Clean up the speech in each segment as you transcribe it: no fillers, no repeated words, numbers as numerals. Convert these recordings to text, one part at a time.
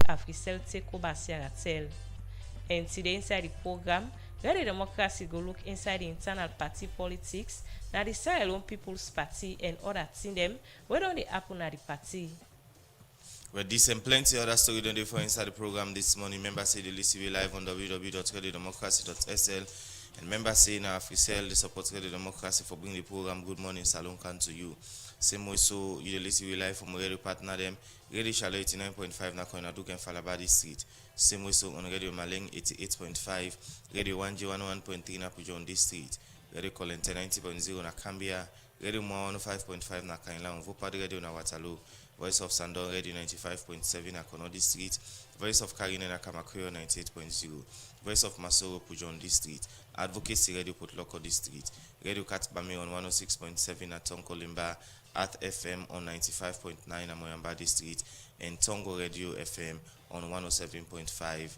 Africell Teko Basiaratel. And today inside the program, where the democracy go look inside the internal party politics, now the Sierra Leone People's Party and other thing them, where don't they happen at the party? Well, this and plenty other story don't they for inside the program this morning. Members say they listen live on www.radiodemocracy.sl. And members say now Africell they support Radio Democracy for bringing the program Good Morning Salon Can to you. Same way so you listen live from radio partner them. Radio Charlotte 89.5 na Koina Duke and Falabadi Street. Same way so on Radio Maleng 88.5, Radio 1G 101.3 na Pujon this street. Radio Colente 90.0 na Cambia, Radio Moa 105.5 na Kainla, Vopa Radio na Waterloo, Voice of Sandon Radio 95.7 na Konodi Street, Voice of Karine na Kamakrio 98.0, Voice of Masoro Pujon District, Advocacy Radio Putloko District, Radio Katbame on 106.7 na Tonko Limba, Earth FM on 95.9 na Moyamba District, and Tongo Radio FM on 107.5.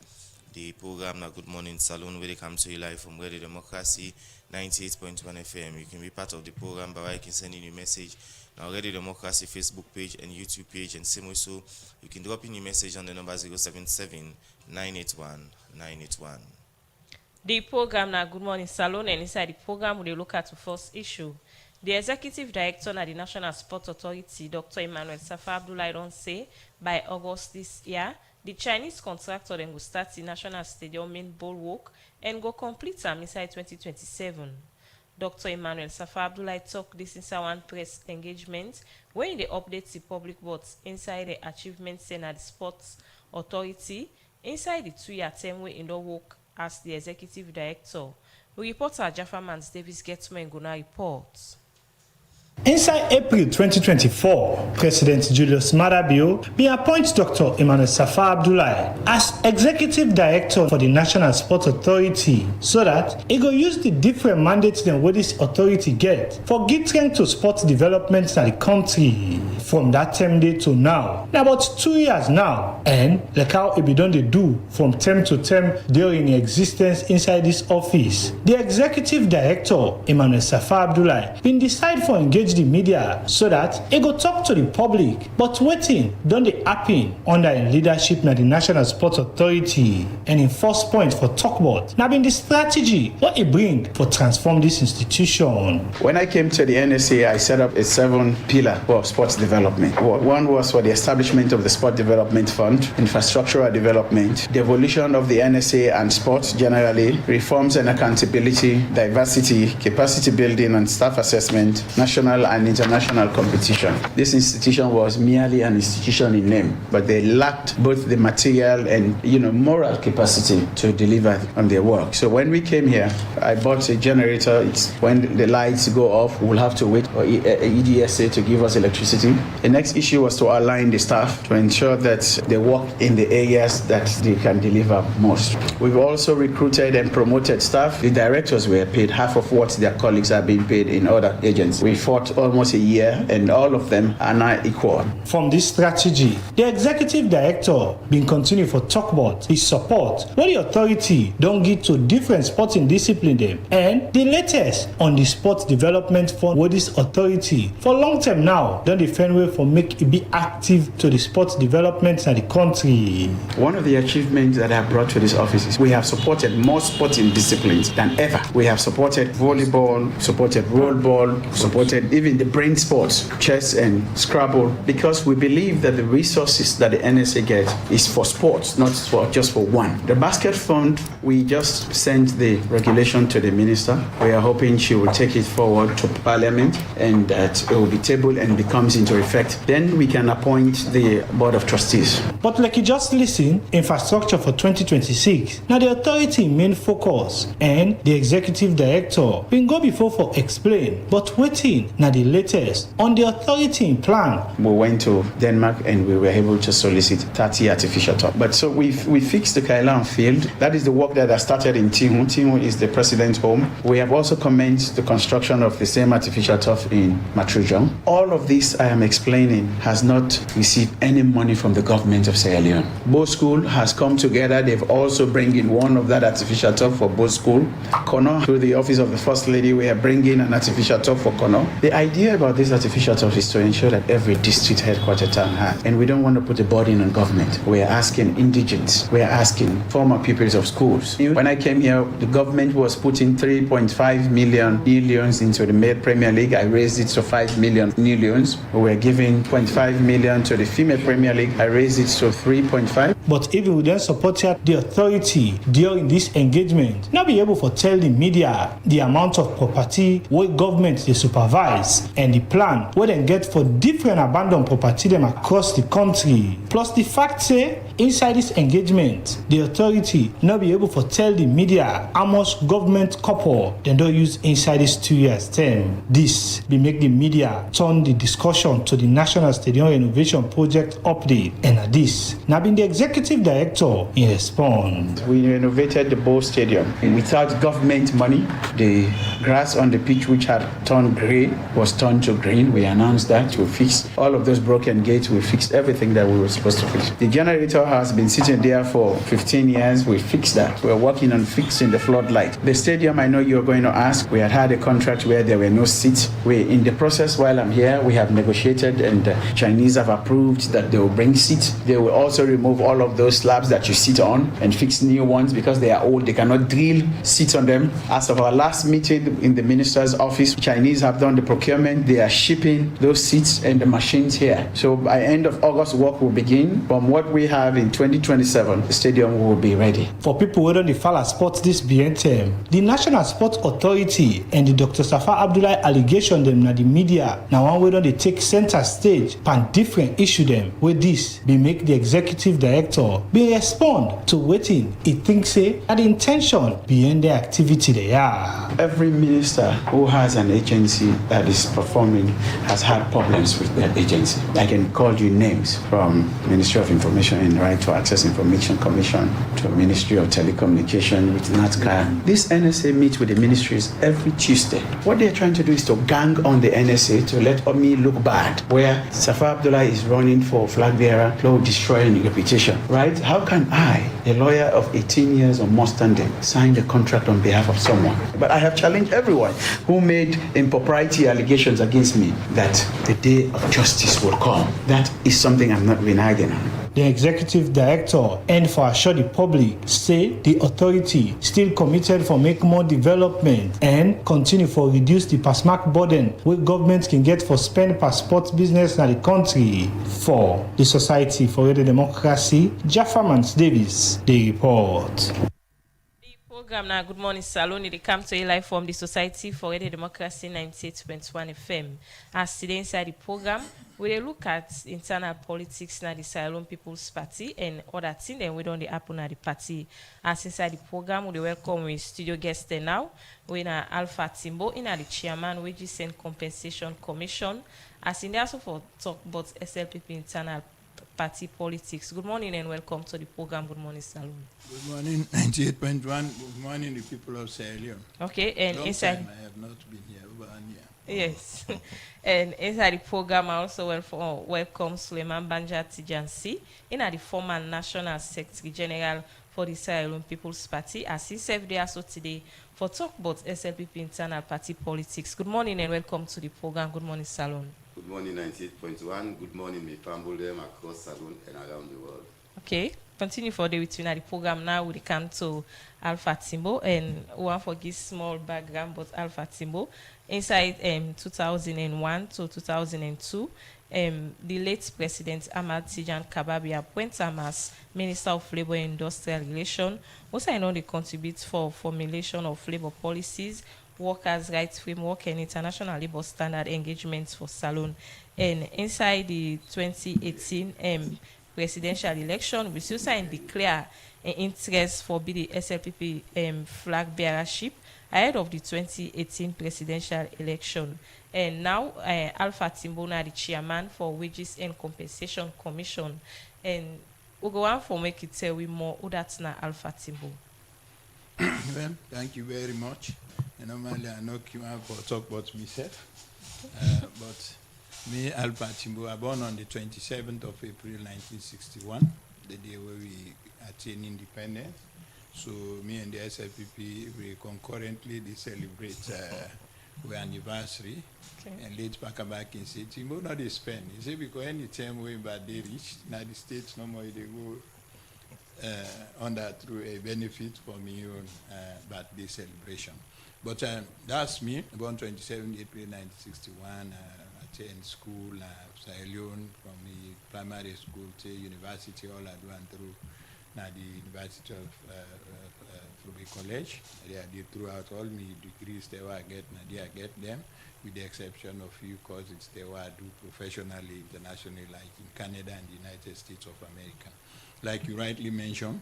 The program na Good Morning Saloon where they come to you live from Radio Democracy 98.1 FM. You can be part of the program by you can send in your message on Radio Democracy Facebook page and YouTube page, and same way so you can drop in your message on the number 077 981 981. The program na Good Morning Saloon, and inside the program we look at the first issue. The Executive Director of the National Sports Authority, Dr. Emmanuel Safa Abdullahi, don't say by August this year, the Chinese contractor then will start the National Stadium main bowl work and go complete them inside 2027. Dr. Emmanuel Safa Abdullahi talked this inside one press engagement where they update the public boards inside the achievement center at the Sports Authority inside the 2-year term where in the work as the Executive Director. Reporter Jaffa Mans Davis gets more and gonna report. Inside April 2024, President Julius Maada Bio be appointed Dr. Emmanuel Safa Abdullahi as Executive Director for the National Sports Authority so that he go use the different mandates than what this authority get for getting to sports development in the country. From that term day to now about 2 years now, and like how it be done they do from term to term during existence inside this office, the Executive Director Emmanuel Safa Abdullahi been decide for engage the media so that he go talk to the public, but waiting don't they happen under in leadership na the National Sports Authority. And in first point for talk about now been the strategy what he bring for transform this institution. When I came to the NSA, I set up a 7-pillar for sports development. One was for the establishment of the Sport Development Fund, infrastructural development, the evolution of the NSA and sports generally, reforms and accountability, diversity, capacity building and staff assessment, national and international competition. This institution was merely an institution in name, but they lacked both the material and moral capacity to deliver on their work. So when we came here, I bought a generator. It's when the lights go off, we'll have to wait for EDSA to give us electricity. The next issue was to align the staff to ensure that they work in the areas that they can deliver most. We've also recruited and promoted staff. The directors were paid half of what their colleagues are being paid in other agencies. We fought almost a year, and all of them are now equal. From this strategy, the Executive Director been continue for talk about his support where the authority don't get to different sporting discipline them, and the latest on the sports development fund where this authority for long term now don't defend way for make it be active to the sports development in the country. One of the achievements that I have brought to this office is we have supported more sporting disciplines than ever. We have supported volleyball, supported rollball, supported even the brain sports, chess and Scrabble, because we believe that the resources that the NSA gets is for sports, not for just for one. The basket fund, we just sent the regulation to the minister. We are hoping she will take it forward to Parliament and that it will be tabled and becomes into effect. Then we can appoint the Board of Trustees. But like you just listen, infrastructure for 2026, now the authority main focus, and the Executive Director been go before for explain, but waiting now the latest on the authority plan. We went to Denmark and we were able to solicit 30 artificial turf. But so we fixed the Kailan field. That is the work that I started in Tihu. Tihu is the president's home. We have also commenced the construction of the same artificial turf in Matrujong. All of this I am explaining has not received any money from the government of Sierra Leone. Both School has come together. They've also bring in one of that artificial turf for Both School. Kono, through the office of the First Lady, we are bringing an artificial turf for Kono. The The idea about this artificial turf is to ensure that every district headquarter town has, and we don't want to put a burden on government. We are asking indigents, we are asking former pupils of schools. When I came here, the government was putting 3.5 million into the male Premier League. I raised it to 5 million. We were giving 0.5 million to the female Premier League. I raised it to 3.5. But if we then supported the authority during this engagement, not be able to tell the media the amount of property where government they supervise and the plan where they get for different abandoned property them across the country. Plus the fact say inside this engagement, the authority not be able to tell the media how much government couple they don't use inside this 2 years term. This will make the media turn the discussion to the National Stadium Renovation Project update, and at this now being the executive director in response. We renovated the Bowl Stadium without government money. The grass on the pitch, which had turned grey, was turned to green. We announced that we fixed all of those broken gates. We fixed everything that we were supposed to fix. The generator has been sitting there for 15 years. We fixed that. We're working on fixing the floodlight. The stadium, I know you're going to ask, we had a contract where there were no seats. We, in the process while I'm here, we have negotiated, and the Chinese have approved that they will bring seats. They will also remove all of those slabs that you sit on and fix new ones because they are old. They cannot drill seats on them. As of our last meeting in the minister's office, Chinese have done the procurement. They are shipping those seats and the machines here. So by end of August, work will begin. From what we have in 2027, the stadium will be ready. For people who don't follow sports this being term, the National Sports Authority and the Dr. Safa Abdullahi allegation them na the media now one way don't they take center stage pan different issue them with this be make the executive director be respond to waiting he thinks say at the intention behind the activity they are. Every minister who has an agency that is performing has had problems with that agency. I can call you names from Ministry of Information and Right to Access Information Commission to Ministry of Telecommunications with NATCA. This NSA meets with the ministries every Tuesday. What they're trying to do is to gang on the NSA to let me look bad, where Safa Abdullah is running for flag bearer, destroying reputation, right? How can I, a lawyer of 18 years or more standing, sign the contract on behalf of someone? But I have challenged everyone who made impropriety allegations against me that the day of justice will come. That is something I'm not reneging on. The executive director and for assure the public say the authority still committed for make more development and continue for reduce the pasmark burden where government can get for spend passport business in the country. For the Society for the Democracy, Jaffa Mans Davis, the report. Program now, Good Morning Salon. They come to you live from the Society for the Democracy 98.1 FM. As today inside the program, we look at internal politics na the Salon People's Party and other things then we don't happen at the party. As inside the program, we welcome with studio guests now. We na Alpha Timbo in the chairman Wages and Compensation Commission. As in there also for talk about SLPP internal party politics. Good morning and welcome to the program. Good morning, Salon. Good morning, 98.1. Good morning, the people of Sierra Leone. Okay, and Long inside time I have not been here, but yes, and inside the program, I also welcome Suleiman Banja Tijansi, the former National Secretary General for the Sierra Leone People's Party, as he served there also today for talk about SLPP internal party politics. Good morning and welcome to the program. Good morning, Salon. Good morning, 98.1. Good morning, my family them across Salon and around the world. Okay, continue for the between the program now. We come to Alpha Timbo and one for give small background about Alpha Timbo. Inside 2001 to 2002, the late President Ahmad Tijan Kababi appointed him as Minister of Labour and Industrial Relations. Also, I know they contribute for formulation of labor policies, workers' rights framework, and international labor standard engagements for Salon. And inside the 2018 presidential election, we still sign declare an interest for the SLPP flag bearership ahead of the 2018 presidential election. And now Alpha Timbona, the chairman for Wages and Compensation Commission. And we'll go on for make it tell we more who that's not Alpha Timbo. Well, thank you very much. Normally I know you for talk about myself, but me, Alpha Timbo, I born on the 27th of April 1961, the day where we attained independence. So me and the SLPP, we concurrently celebrate we anniversary. Okay. And late Pakabakin said, Timbo not they spend. He said, because any time when bad they reach, now the states no more they go under through a benefit for me on birthday celebration. But that's me, born 27 April 1961, attend school, Sierra Leone, from the primary school to university, all I do and through now the University of Fruby College. I did throughout all my degrees they were I get, I get them, with the exception of few courses they were I do professionally, internationally, like in Canada and the United States of America. Like you rightly mentioned,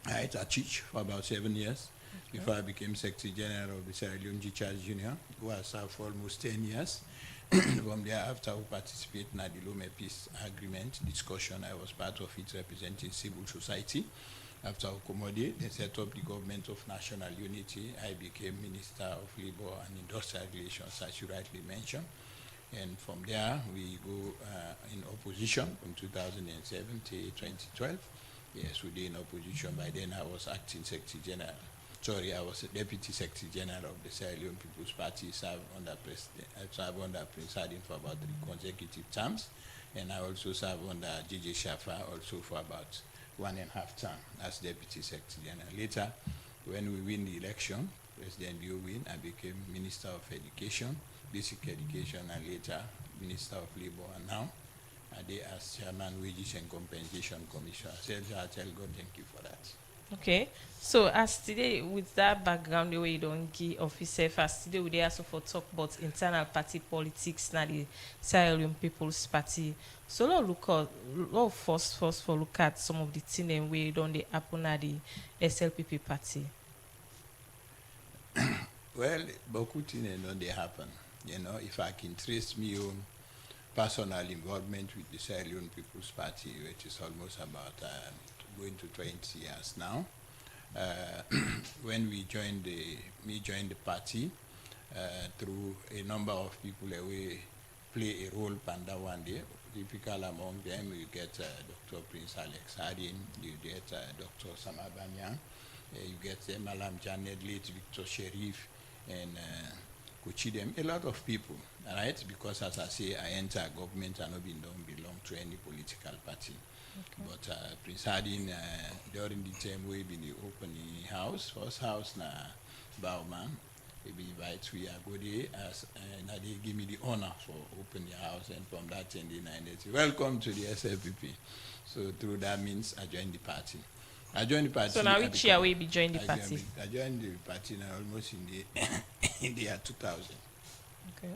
I teach for about 7 years before I became Secretary General of the Sierra Leone Teachers Union, who I served for almost 10 years. From there, after we participate in the Lome Peace Agreement discussion, I was part of it representing civil society. After Okomode, they set up the Government of National Unity. I became Minister of Labour and Industrial Relations, as you rightly mentioned. And from there, we go in opposition from 2007 to 2012. Yes, we did in opposition. By then, I was acting Secretary General. Sorry, I was a Deputy Secretary General of the Sierra Leone People's Party, served under Prince Harding for about 3 consecutive terms. And I also served under JJ Shafa also for about 1.5 terms as Deputy Secretary General. Later, when we win the election, President Bio win, I became Minister of Education, Basic Education, and later Minister of Labour. And now, I did as Chairman Wages and Compensation Commission. I tell God thank you for that. Okay, so as today with that background the way you don't give officer as today we dey also for talk about internal party politics na the Sierra Leone People's Party. So let's first for look at some of the things and way don't they happen at the SLPP party. Well, beaucoup things don't they happen. You know, if I can trace my own personal involvement with the Sierra Leone People's Party, which is almost about going to 20 years now. When we joined the party through a number of people we play a role panda one day. Typical among them, you get Dr. Prince Alex Hardin, you get Dr. Samabanya, you get Malam Janet, late Victor Sherif, and Kuchidem, a lot of people, right? Because as I say, I enter government and don't belong to any political party. Okay. But Prince Hardin, during the time we been the opening house, first house na Bauman, he invites we are good as and they give me the honor for opening the house, and from that in the 1990s, welcome to the SLPP. So through that means I joined the party. So now which year will be joined the party? I joined the party now almost in the in the year 2000. Okay.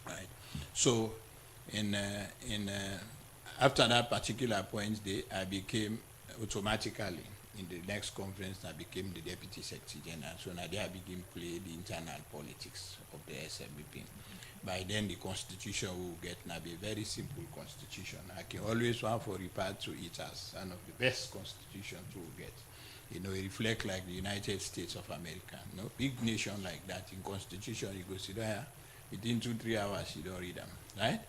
Right. So after that particular point day, I became automatically in the next conference. I became the Deputy Secretary General. So now there I began play the internal politics of the SLPP. By then the constitution will get now be a very simple constitution. I can always want for refer to it as one of the best constitutions to get. You know, it reflect like the United States of America. You know, big nation like that in constitution, you go sit there, within 2-3 hours you don't read them, right?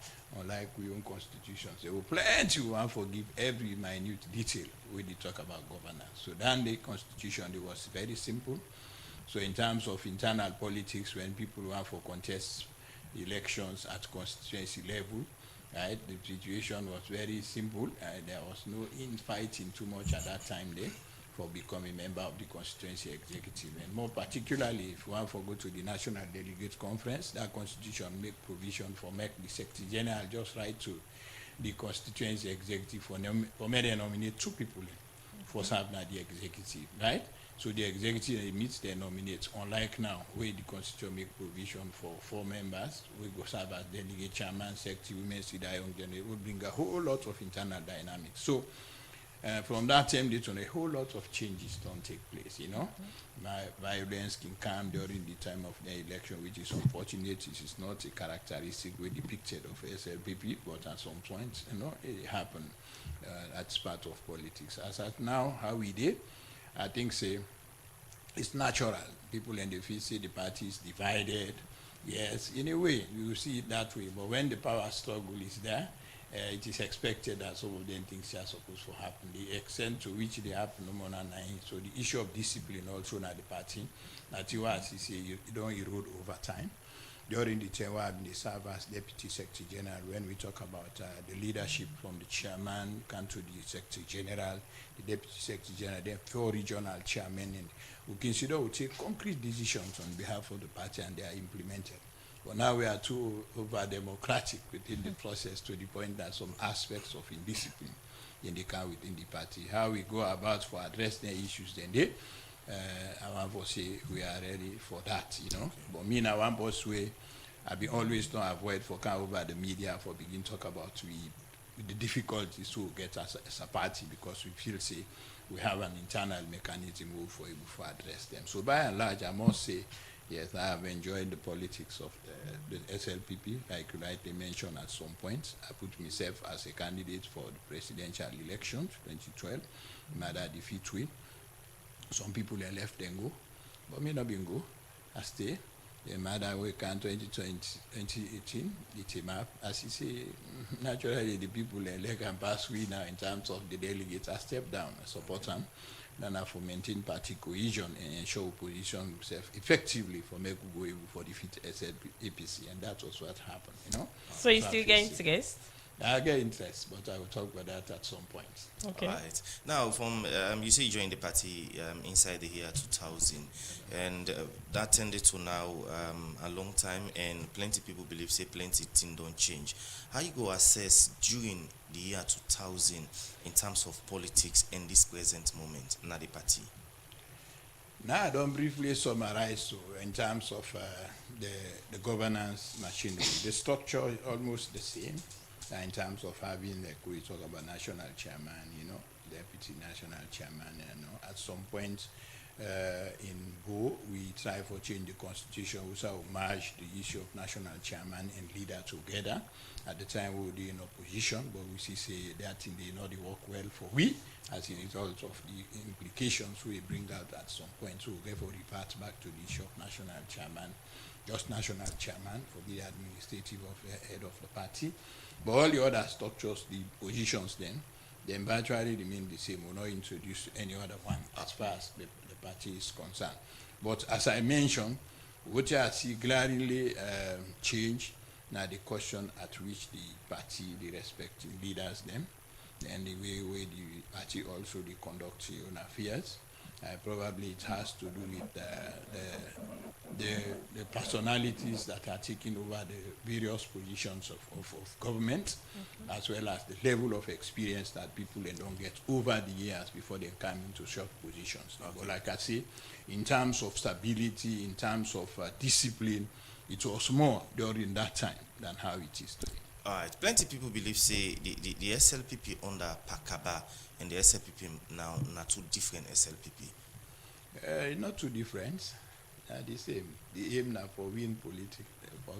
Unlike we own constitutions, there will plenty who want to forgive every minute detail when they talk about governance. So then the constitution, it was very simple. So in terms of internal politics, when people want for contest elections at constituency level, right, the situation was very simple. There was no infighting too much at that time there for becoming a member of the constituency executive. And more particularly, if you want to go to the National Delegate Conference, that constitution make provision for make the Secretary General just right to the constituency executive for me they nominate 2 people for serving at the executive, right? So the executive meets their nominates, unlike now, where the constitution make provision for 4 members, we go serve as delegate, chairman, secretary, women's leader, young general, will bring a whole lot of internal dynamics. So from that time, a whole lot of changes don't take place, you know. Violence can come during the time of the election, which is unfortunate. It is not a characteristic way depicted of SLPP, but at some point, you know, it happened. That's part of politics. As at now, how we did, I think, say, it's natural. People in the field say the party is divided. Yes, in a way, you will see it that way. But when the power struggle is there, it is expected that some of them things are supposed to happen. The extent to which they happen, no more than 9. So the issue of discipline also in the party, that you as you say, you don't erode over time. during the term where I've been served as Deputy Secretary General, when we talk about the leadership from the chairman, come to the Secretary General, the Deputy Secretary General, then 4 regional chairmen, and we consider we take concrete decisions on behalf of the party and they are implemented. But now we are too over-democratic within the process to the point that some aspects of indiscipline indicate within the party. How we go about for addressing the issues then they, I want to say we are ready for that, you know. But me now one boss way, I be always don't avoid for come over the media for begin talk about the difficulties to get as a party because we feel say we have an internal mechanism for able to address them. So by and large, I must say, yes, I have enjoyed the politics of the SLPP, like you rightly mentioned at some point. I put myself as a candidate for the presidential elections, 2012. Mother defeat we. Some people are left and go, but me not been go. I stay. The mother we can 2018, it's a map. As you say, naturally the people elect and pass we now in terms of the delegates. I step down, I support them. Then I for maintain party cohesion and ensure position themselves effectively for make go able for defeat SLPP, and that was what happened, you know. So you still get interest? I get interest, but I will talk about that at some point. Okay. All right. Now, from you say you joined the party inside the year 2000, and that tended to now a long time, and plenty people believe say plenty things don't change. How you go assess during the year 2000 in terms of politics in this present moment in the party? Now I don't briefly summarize so in terms of the governance machinery. The structure is almost the same. In terms of having, like we talk about national chairman, you know, deputy national chairman, you know, at some point in Go, we try for change the constitution, we sort of merge the issue of national chairman and leader together. At the time we were in opposition, but we see say that thing did not work well for we, as a result of the implications we bring out at some point. So we therefore repart back to the issue of national chairman, just national chairman for the administrative head of the party. But all the other structures, the positions then virtually remain the same. We'll not introduce any other one as far as the party is concerned. But as I mentioned, what I see glaringly change now the question at which the party, the respective leaders them, and the way the party also they conduct their own affairs. Probably it has to do with the personalities that are taking over the various positions of government, as well as the level of experience that people don't get over the years before they come into short positions. Okay. But like I say, in terms of stability, in terms of discipline, it was more during that time than how it is today. All right. Plenty people believe say the SLPP under Pakaba and the SLPP now not two different SLPP. Not too different. The same. The aim now for win for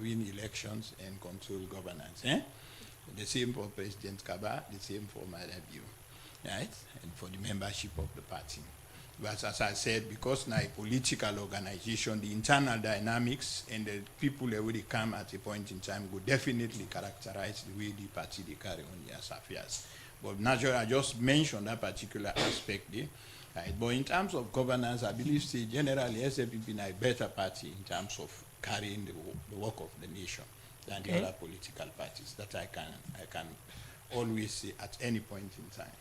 win elections and control governance. The same for President Kaba, the same for Madam Bio, right? And for the membership of the party. But as I said, because now a political organization, the internal dynamics and the people that will come at a point in time will definitely characterize the way the party they carry on their affairs. But naturally, I just mentioned that particular aspect there. Right? But in terms of governance, I believe say generally SLPP is a better party in terms of carrying the work of the nation than the other political parties. That I can always say at any point in time.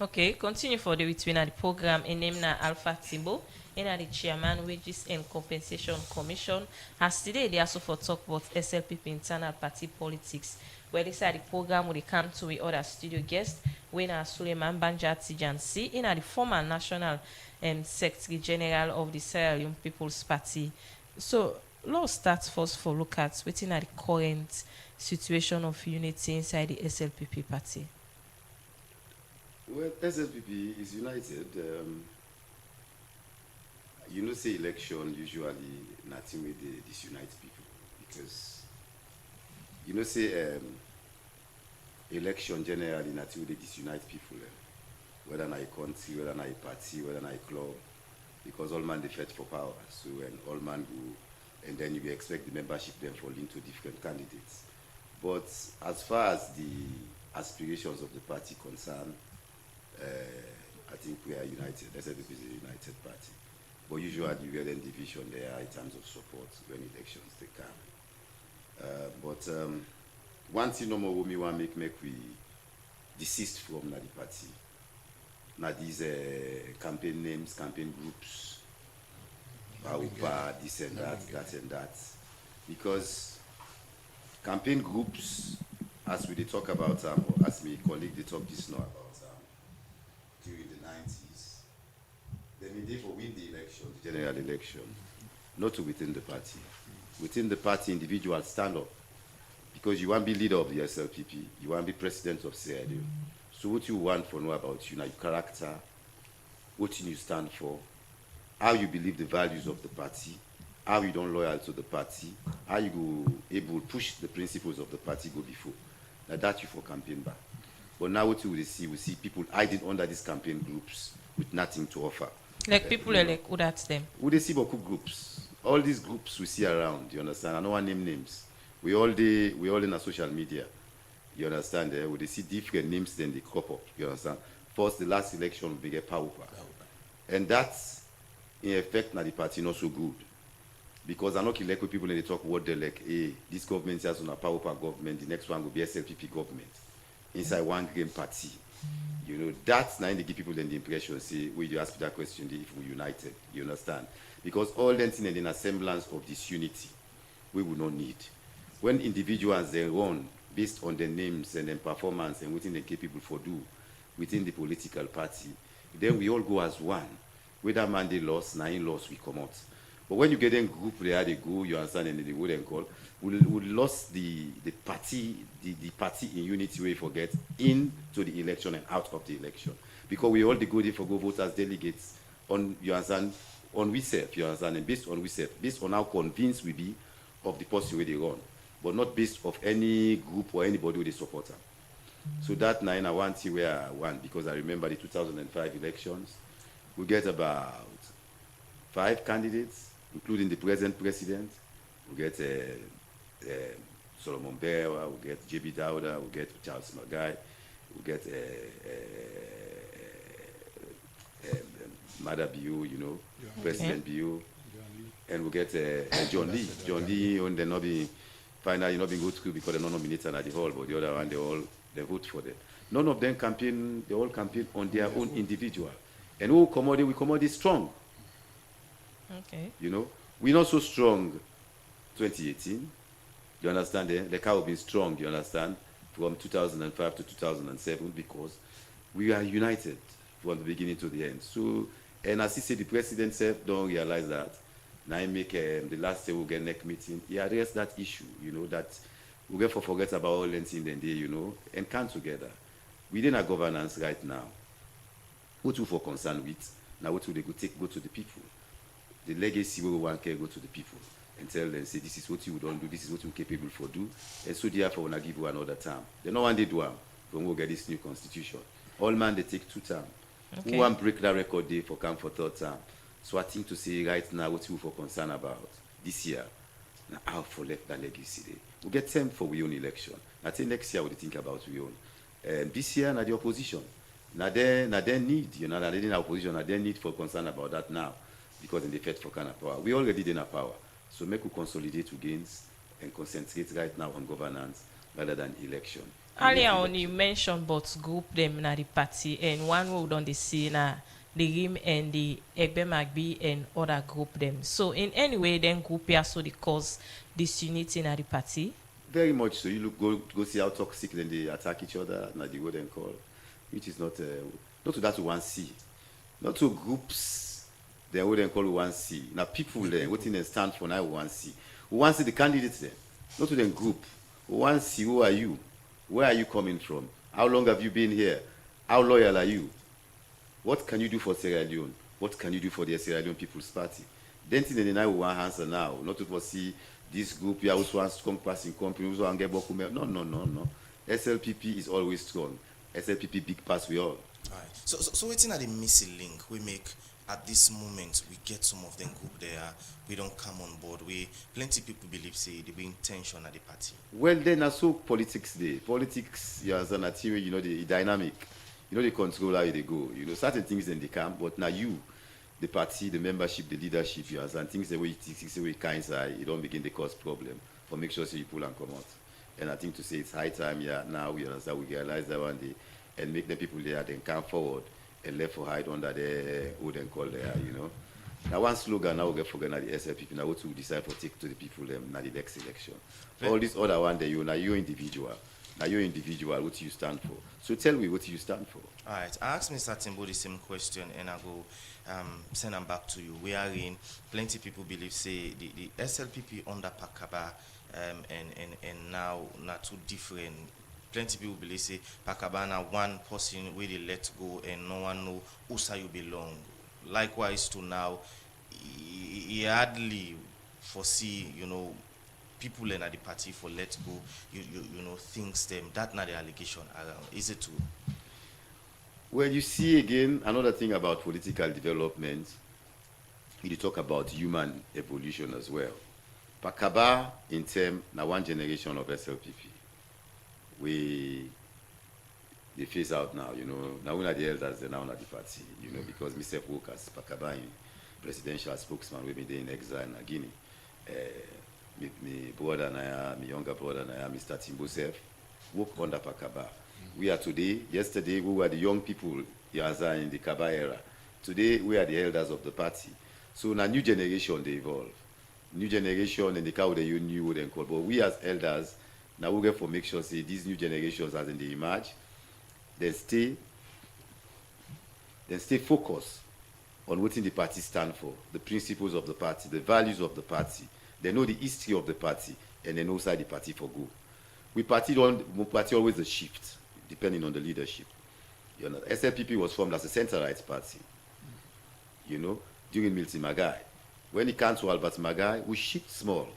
Okay, continue for the between the program in name na Alpha Timbo, in the chairman wages and compensation commission. As today they also for talk about SLPP internal party politics. Where they say the program will come to with other studio guests, when Suleiman Banja Tijansi, in the former national Secretary General of the Sierra Leone People's Party. So let's start first for look at within the current situation of unity inside the SLPP party. Well, SLPP is united. You know, say election usually nothing with the disunite people because you know say election generally nothing with the disunite people. Whether na a country, whether na a party, whether na a club, because all man they fight for power. So when all man go, and then you expect the membership then fall into different candidates. But as far as the aspirations of the party concerned, I think we are united. SLPP is a united party. But usually we are in division there in terms of support when elections they come. But one thing no more we want make we desist from na the party. Now these campaign names, campaign groups, AUPA, this and that and that. Because campaign groups, as we dey talk about or as my colleague they talk this now about during the 90s, they need for win the election, the general election, not to within the party. Within the party, individuals stand up. Because you want to be leader of the SLPP, you want to be president of Sierra Leone. So what you want to know about you, now your character, what you stand for, how you believe the values of the party, how you don't loyal to the party, how you go able to push the principles of the party go before. Now that you for campaign back. But now what we see people hiding under these campaign groups with nothing to offer. Like people are like, who that's them? We they see beaucoup groups. All these groups we see around, you understand? I don't want to name names. We all in a social media. You understand? We they see different names, then they crop up. You understand? First, the last election, we get power. And that's, in effect, now the party not so good. Because I know like with people, they talk what they like, hey, this government has on a power government, the next one will be SLPP government. Inside one game party. You know, that's now they give people then the impression, say, we you ask that question, if we united, you understand? Because all that things in a semblance of this unity, we will not need. When individuals they run based on their names and their performance and what they capable for do within the political party, then we all go as one. Whether man they lost, nine lost, we come out. But when you get in group, they go, you understand, and they wouldn't call, we lost the party in unity we forget into the election and out of the election. Because we all go there for go vote as delegates on, you understand, on we self, you understand, and based on we self, based on how convinced we be of the policy where they run, but not based of any group or anybody who they support them. So that nine I want to where I won, because I remember the 2005 elections, we get about 5 candidates, including the present president. We get Solomon Bewa, we get J.B. Dowda, we get Charles Magai, we get Mada Bio, you know, President Bio, and we get John Lee. John Lee, and they not be finally not being good through because they're not nominated at the hall, but the other one they vote for them. None of them campaign, they all campaign on their own individual. And we come out strong. Okay. You know, we're not so strong 2018. You understand? The cow been strong, you understand, from 2005 to 2007 because we are united from the beginning to the end. So, and as he said, the president said, don't realize that. Now I make the last day we'll get next meeting. He addressed that issue, you know, that we get forget about all things in the day, you know, and come together. Within our governance right now, what we for concern with, now what will they go to the people? The legacy we want to go to the people and tell them, say, this is what you don't do, this is what you're capable for do. And so therefore, when I give you another term, they no one they do them when we get this new constitution. All man, they take 2 terms. Okay. Who want break that record day for come for 3rd term. So I think to say right now what you for concern about this year, now how for left that legacy day. We get time for we own election. I think next year we think about we own. This year, now the opposition. Now they need, you know, now they in opposition, now they need for concern about that now. Because in the fight for kind of power. We already in our power. So make we consolidate against and concentrate right now on governance rather than election. Earlier on you mentioned both group them na the party and one who don't they see na the RIM and the Egbe Magbi and other group them. So in any way then group here so they cause disunity in the party? Very much so. You look go see how toxic then they attack each other, na the word and call. Which is not to that we want see. Not to groups. Then we then call one C. Now people there, what in stand for now we want C. We want see the candidates there, not to the group. We want see who are you, where are you coming from, how long have you been here, how loyal are you, what can you do for Sierra Leone, what can you do for the Sierra Leone People's Party. Then in the night we want answer now, not to foresee this group here who wants to come passing company, who want to get bokume. No. SLPP is always strong. SLPP big pass we all. All right. So waiting at the missing link we make. At this moment, we get some of them group there. We don't come on board. Plenty of people believe say they bring tension at the party. Well, then also politics day. Politics, you as an theory, you know the dynamic, you know the control how they go. You know certain things in the camp, but now you, the party, the membership, the leadership, you as and things the way you kind side, you don't begin to cause problem for make sure say you pull and come out. And I think to say it's high time, yeah, now we understand, we realize that one day, and make the people there then come forward and left for hide under the who then call there, you know. Now one slogan now we get forgotten at the SLPP, now what to decide for take to the people them now the next election. All this other one day, you now you're individual. Now you're individual, what you stand for. So tell me what you stand for. All right, I asked Mr. Timbo the same question, and I go send them back to you. We are in plenty people believe say the SLPP under Pakaba and now not too different. Plenty people believe say Pakaba na one person where they let go and no one know who say you belong. Likewise to now, he hardly foresee, you know, people in the party for let go, you know, things them. That not the allegation around. Is it true? Well, you see again, another thing about political development, you talk about human evolution as well. Pakaba, in terms, now one generation of SLPP, they face out now, you know. Now we are the elders, they're now not the party, you know, because myself work as Pakaba, presidential spokesman, we've been there in exile in Guinea. My brother and I, my younger brother and I, Mr. Timbo Sef, work under Pakaba. We are today, yesterday we were the young people in the Kaba era. Today we are the elders of the party. So now new generation they evolve. New generation and the cow they new would call. But we as elders, now we get for make sure say these new generations as in they emerge, they stay focused on what the party stand for, the principles of the party, the values of the party. They know the history of the party and they know side the party for go. Party always a shift, depending on the leadership. You know, SLPP was formed as a center-right party, you know, during Milton Magai. When it came to Albert Magai, we shift small.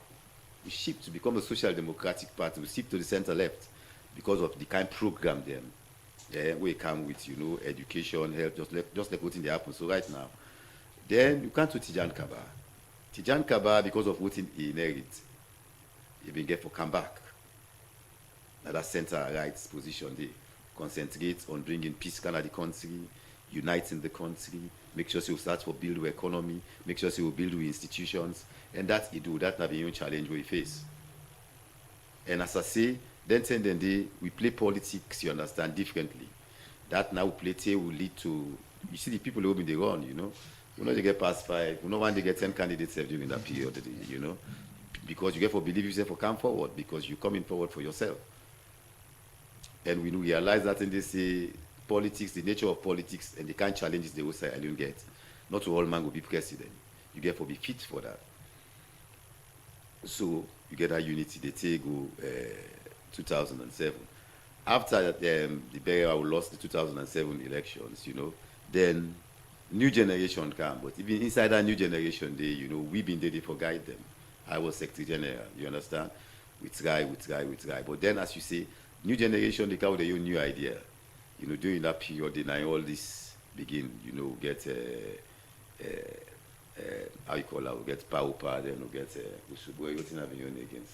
We shift to become a social democratic party. We shift to the center-left because of the kind of program then we come with, you know, education, health, just like what in the happen. So right now, then you come to Tijan Kaba. Tijan Kaba, because of what he inherits, he been get for come back. Now that center-right position there. Concentrate on bringing peace to the country, uniting the country, make sure you start to build the economy, make sure you build the institutions, and that you do. That's not the only challenge we face. And as I say, then we play politics, you understand, differently. That now we play will lead to, you see the people who been they run, you know. You know they get past 5, you know when they get 10 candidates during that period, you know. Because you get for believe yourself for come forward, because you're coming forward for yourself. And we realize that in this politics, the nature of politics, and the kind of challenges they will say I don't get. Not all man will be president. You get for be fit for that. So you get that unity. They take 2007. After the Beria lost the 2007 elections, you know, then new generation come. But even inside that new generation, they, you know, we've been there for guide them. I was Secretary General. You understand? We try. But then, as you say, new generation, they come with a new idea. You know, during that period, then all this begin, you know, get how you call it, we get power, then we get, we should go, what's in Avenue again,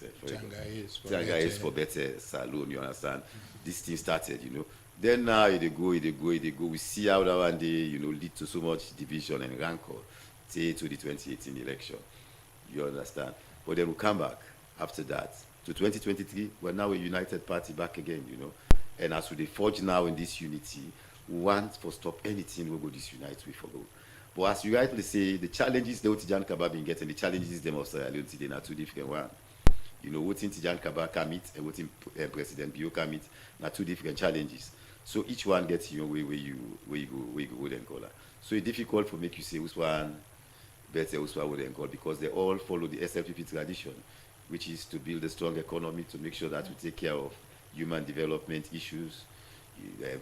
Tangais for better saloon, you understand? This thing started, you know. Then now, they go. We see how that one day, you know, lead to so much division and rancor, say, to the 2018 election. You understand? But then we come back after that. To 2023, we're now a united party back again, you know. And as we forge now in this unity, we want to stop anything we go disunite with for go. But as you rightly say, the challenges that Tijan Kaba been getting, the challenges them of Sierra Leone today are two different ones. You know, what in Tijan Kaba can meet and what in President Bio can meet are two different challenges. So each one gets your way where you go then call. So it's difficult for make you say which one better, which one would then call, because they all follow the SLPP tradition, which is to build a strong economy, to make sure that we take care of human development issues,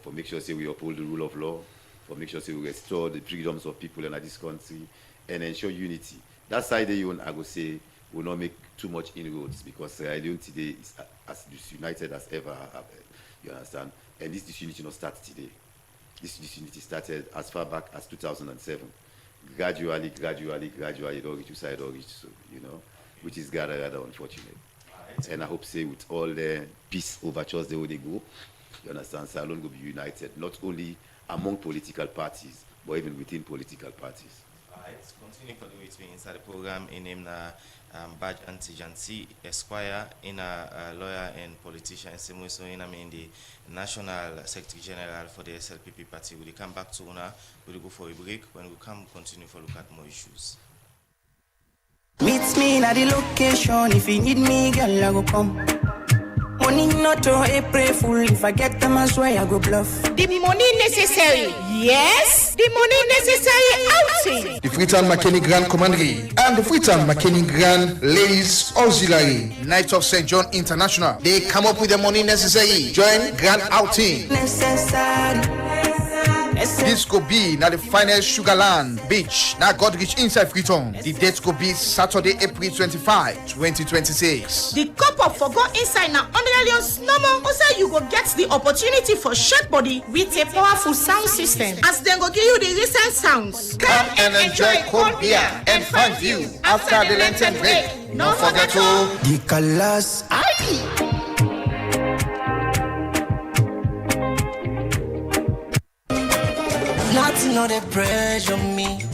for make sure say we uphold the rule of law, for make sure say we restore the freedoms of people in this country, and ensure unity. That side I would say will not make too much inroads, because Sierra Leone today is as disunited as ever. You understand? And this disunity not start today. This disunity started as far back as 2007. Gradually, it all reached side, so you know, which is rather unfortunate. And I hope say with all the peace overtures the way they go, you understand, Salon will be united, not only among political parties, but even within political parties. Alright, continue for the way to inside the program in name Badge Antijansi Esquire in a lawyer and politician same way so in the National Secretary General for the SLPP party. We will come back to Una, we will go for a break. When we come, continue for look at more issues. Meet me at the location. If you need me, girl, I go come. Money not to April fool. If I get them, I swear I go bluff. The money necessary. Yes, the money necessary outing. The Freetown McKinney Grand Commandery and the Freetown McKinney Grand Ladies Auxiliary Knights of St. John International. They come up with the money necessary. Join Grand Outing. Necessary. This could be now the finest Sugarland Beach. Now God reach inside Freetown. The date could be Saturday, April 25, 2026. The couple for go inside now 100 million snowman. Also, you go get the opportunity for shake body with a powerful sound system. As they go give you the recent sounds. Come and enjoy cold beer and fun view after the Lenten break. Don't forget to The colors. Nothing on the pressure me.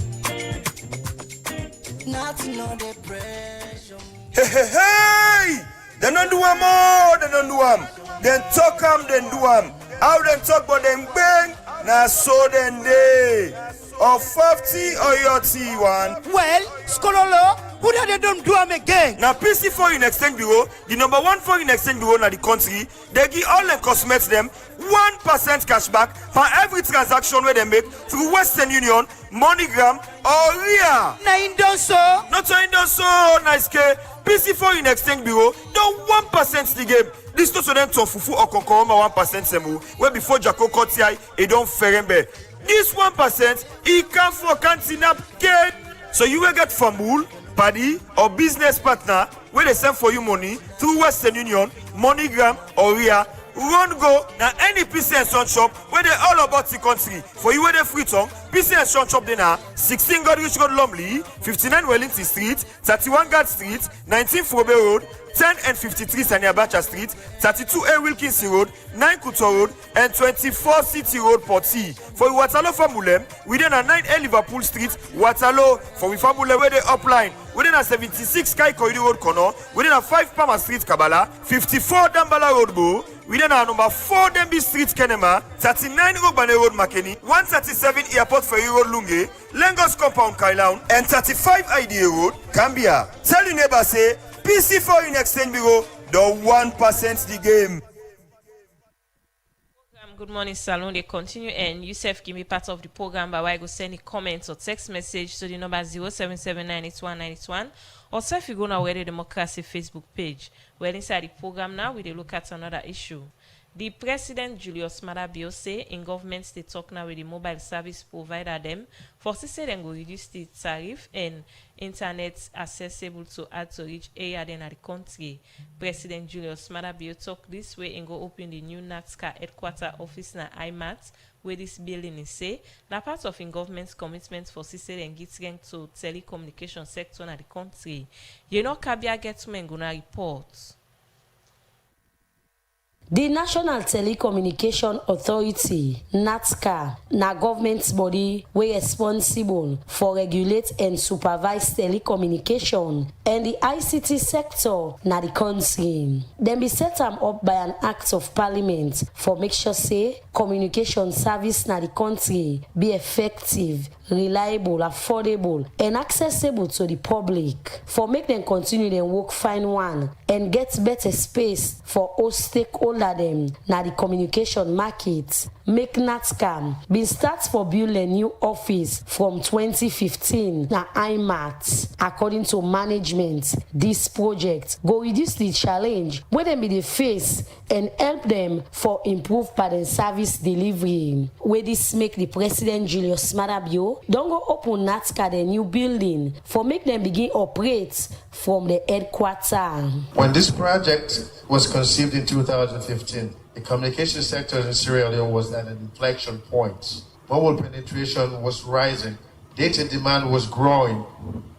Nothing on the pressure me. Hey! They don't do am more, they don't do am. Then talk am, then do am. How them talk but them bang, na so then they. Or 50 or your T1. Well, Skololo, who that they don't do am again? Now PC Foreign Exchange Bureau, the number one foreign exchange bureau in the country, they give all them customers them 1% cashback for every transaction where they make through Western Union, MoneyGram, or RIA. Na indon so. Not so indon so, nice K. PC Foreign Exchange Bureau, don't 1% the game. This to them to fufu or kokoroma 1% semu, where before Jacko Kotiai, it don't ferembe. This 1%, it come for cantina game. So you will get famul, paddy, or business partner where they send for you money through Western Union, MoneyGram, or RIA. Run go now any PC and Son shop where they all about the country. For you where they free tongue, PC and Son shop they now 16 Godrich Road Lumley, 59 Wellington Street, 31 Guard Street, 19 Fobe Road, 10 and 53 Sanya Bacha Street, 32 A Wilkinson Road, 9 Kuto Road, and 24 City Road Porty. For Waterloo Famulem, within a 9 A Liverpool Street, Waterloo. For we Famulem where they upline, within a 76 Sky Corridor Road Corner, within a 5 Palmer Street Kabbalah, 54 Dambala Road Bo, within a number 4 Denby Street Kenema, 39 Robane Road Makeni, 137 Airport Ferry Road Lunge, Lagos Compound Kailaun, and 35 IDA Road, Cambia. Tell your neighbor say, PC Foreign Exchange Bureau, the 1% the game. Good morning, Salon. They continue, and Yusuf give me part of the program by why I go send a comment or text message to the number 077981981, or so if you go now where the Democracy Facebook page. Well, inside the program now, we look at another issue. The President Julius Madabio say in government they talk now with the mobile service provider them for say them go reduce the tariff and internet accessible to add to reach area then at the country. President Julius Madabio talk this way and go open the new NATSCA headquarter office na IMAT where this building is say na part of in government's commitment for say and get ranked to telecommunication sector in the country. You know Kabia Getman gonna report. The National Telecommunications Authority, NATSCA, na government body wey responsible for regulate and supervise telecommunication and the ICT sector na the country. Dem be set am up by an act of parliament for make sure say communication service na the country be effective, reliable, affordable, and accessible to the public. For make them continue their work find one and get better space for all stakeholders them na the communication market. Make NATSCA been start for build a new office from 2015 na IMAT. According to management, this project go reduce the challenge where them be the face and help them for improve parent service delivery. Where this make the President Julius Madabio don't go open NATSCA the new building for make them begin operate from the headquarters. When this project was conceived in 2015, the communication sector in Sierra Leone was at an inflection point. Mobile penetration was rising, data demand was growing.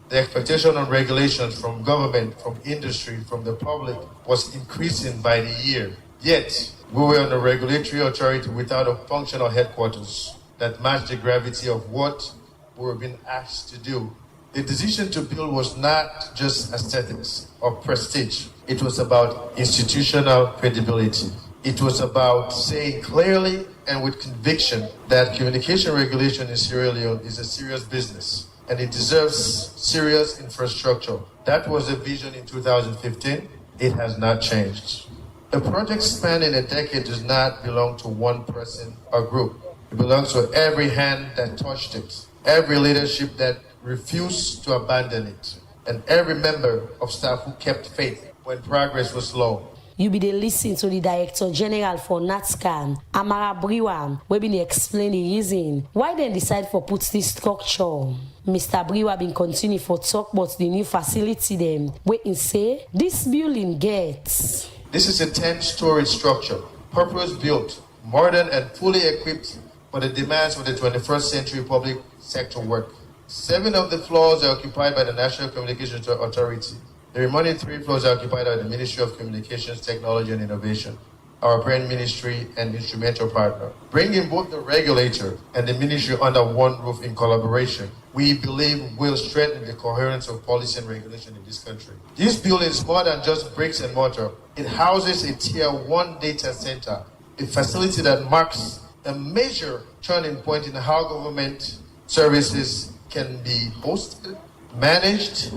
The expectation on regulations from government, from industry, from the public was increasing by the year. Yet, we were on a regulatory authority without a functional headquarters that matched the gravity of what we were being asked to do. The decision to build was not just aesthetics or prestige. It was about institutional credibility. It was about saying clearly and with conviction that communication regulation in Sierra Leone is a serious business and it deserves serious infrastructure. That was the vision in 2015. It has not changed. A project spanning a decade does not belong to one person or group. It belongs to every hand that touched it, every leadership that refused to abandon it, and every member of staff who kept faith when progress was slow. You be listen to the Director General for NATSCA, Amara Briwa, we been explain the reason why they decide for put this structure. Mr. Briwa been continue for talk about the new facility them, where he say this building gets. This is a 10-story structure, purpose-built, modern and fully equipped for the demands of the 21st century public sector work. 7 of the floors are occupied by the National Communications Authority. The remaining 3 floors are occupied by the Ministry of Communications, Technology and Innovation, our parent ministry and instrumental partner. Bringing both the regulator and the ministry under one roof in collaboration, we believe will strengthen the coherence of policy and regulation in this country. This building is more than just bricks and mortar. It houses a Tier 1 data center, a facility that marks a major turning point in how government services can be hosted, managed,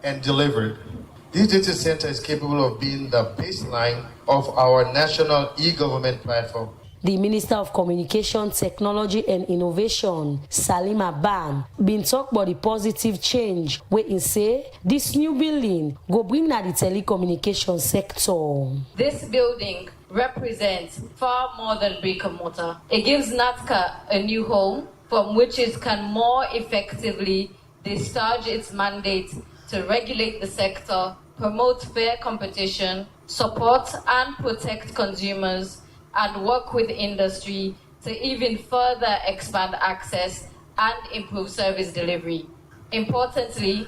and delivered. This data center is capable of being the baseline of our national e-government platform. The Minister of Communication, Technology and Innovation, Salima Ban, been talk about the positive change where he say this new building go bring na the telecommunication sector. This building represents far more than brick and mortar. It gives NATSCA a new home from which it can more effectively discharge its mandate to regulate the sector, promote fair competition, support and protect consumers, and work with industry to even further expand access and improve service delivery. Importantly,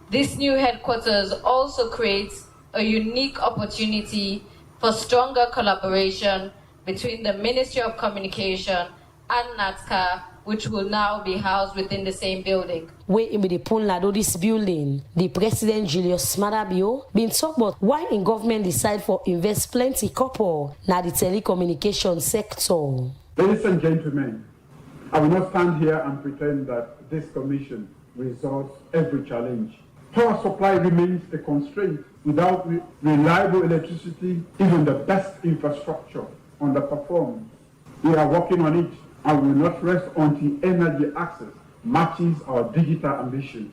this new headquarters also creates a unique opportunity for stronger collaboration between the Ministry of Communication and NATSCA, which will now be housed within the same building. Where in the Punlado this building, the President Julius Madabio been talk about why in government decide for invest plenty couple na the telecommunication sector. Ladies and gentlemen, I will not stand here and pretend that this commission resolves every challenge. Power supply remains a constraint. Without reliable electricity, even the best infrastructure underperforms. We are working on it and will not rest until energy access matches our digital ambition.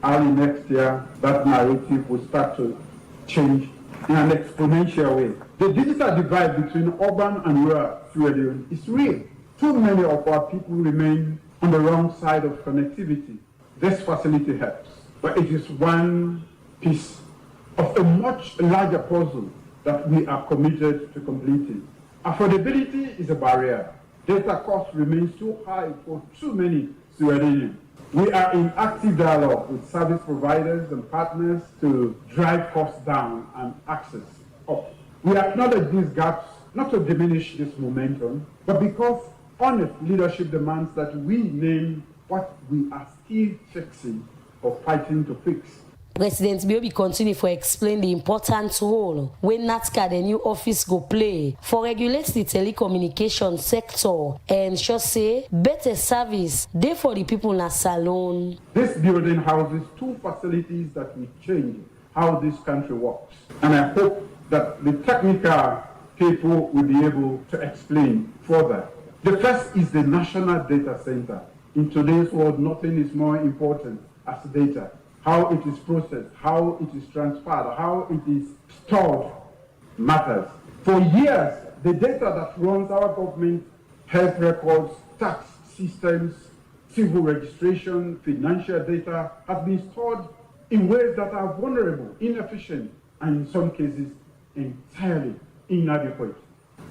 Early next year, that narrative will start to change in an exponential way. The digital divide between urban and rural Sierra Leone is real. Too many of our people remain on the wrong side of connectivity. This facility helps, but it is one piece of a much larger puzzle that we are committed to completing. Affordability is a barrier. Data cost remains too high for too many Sierra Leoneans. We are in active dialogue with service providers and partners to drive costs down and access up. We acknowledge these gaps not to diminish this momentum, but because honest leadership demands that we name what we are still fixing or fighting to fix. President Biobi continue for explain the important role when NATSCA, the new office, go play for regulate the telecommunication sector and ensure say better service there for the people in a salon. This building houses 2 facilities that will change how this country works. And I hope that the technical people will be able to explain further. The first is the National Data Center. In today's world, nothing is more important as data. How it is processed, how it is transferred, how it is stored matters. For years, the data that runs our government, health records, tax systems, civil registration, financial data has been stored in ways that are vulnerable, inefficient, and in some cases entirely inadequate.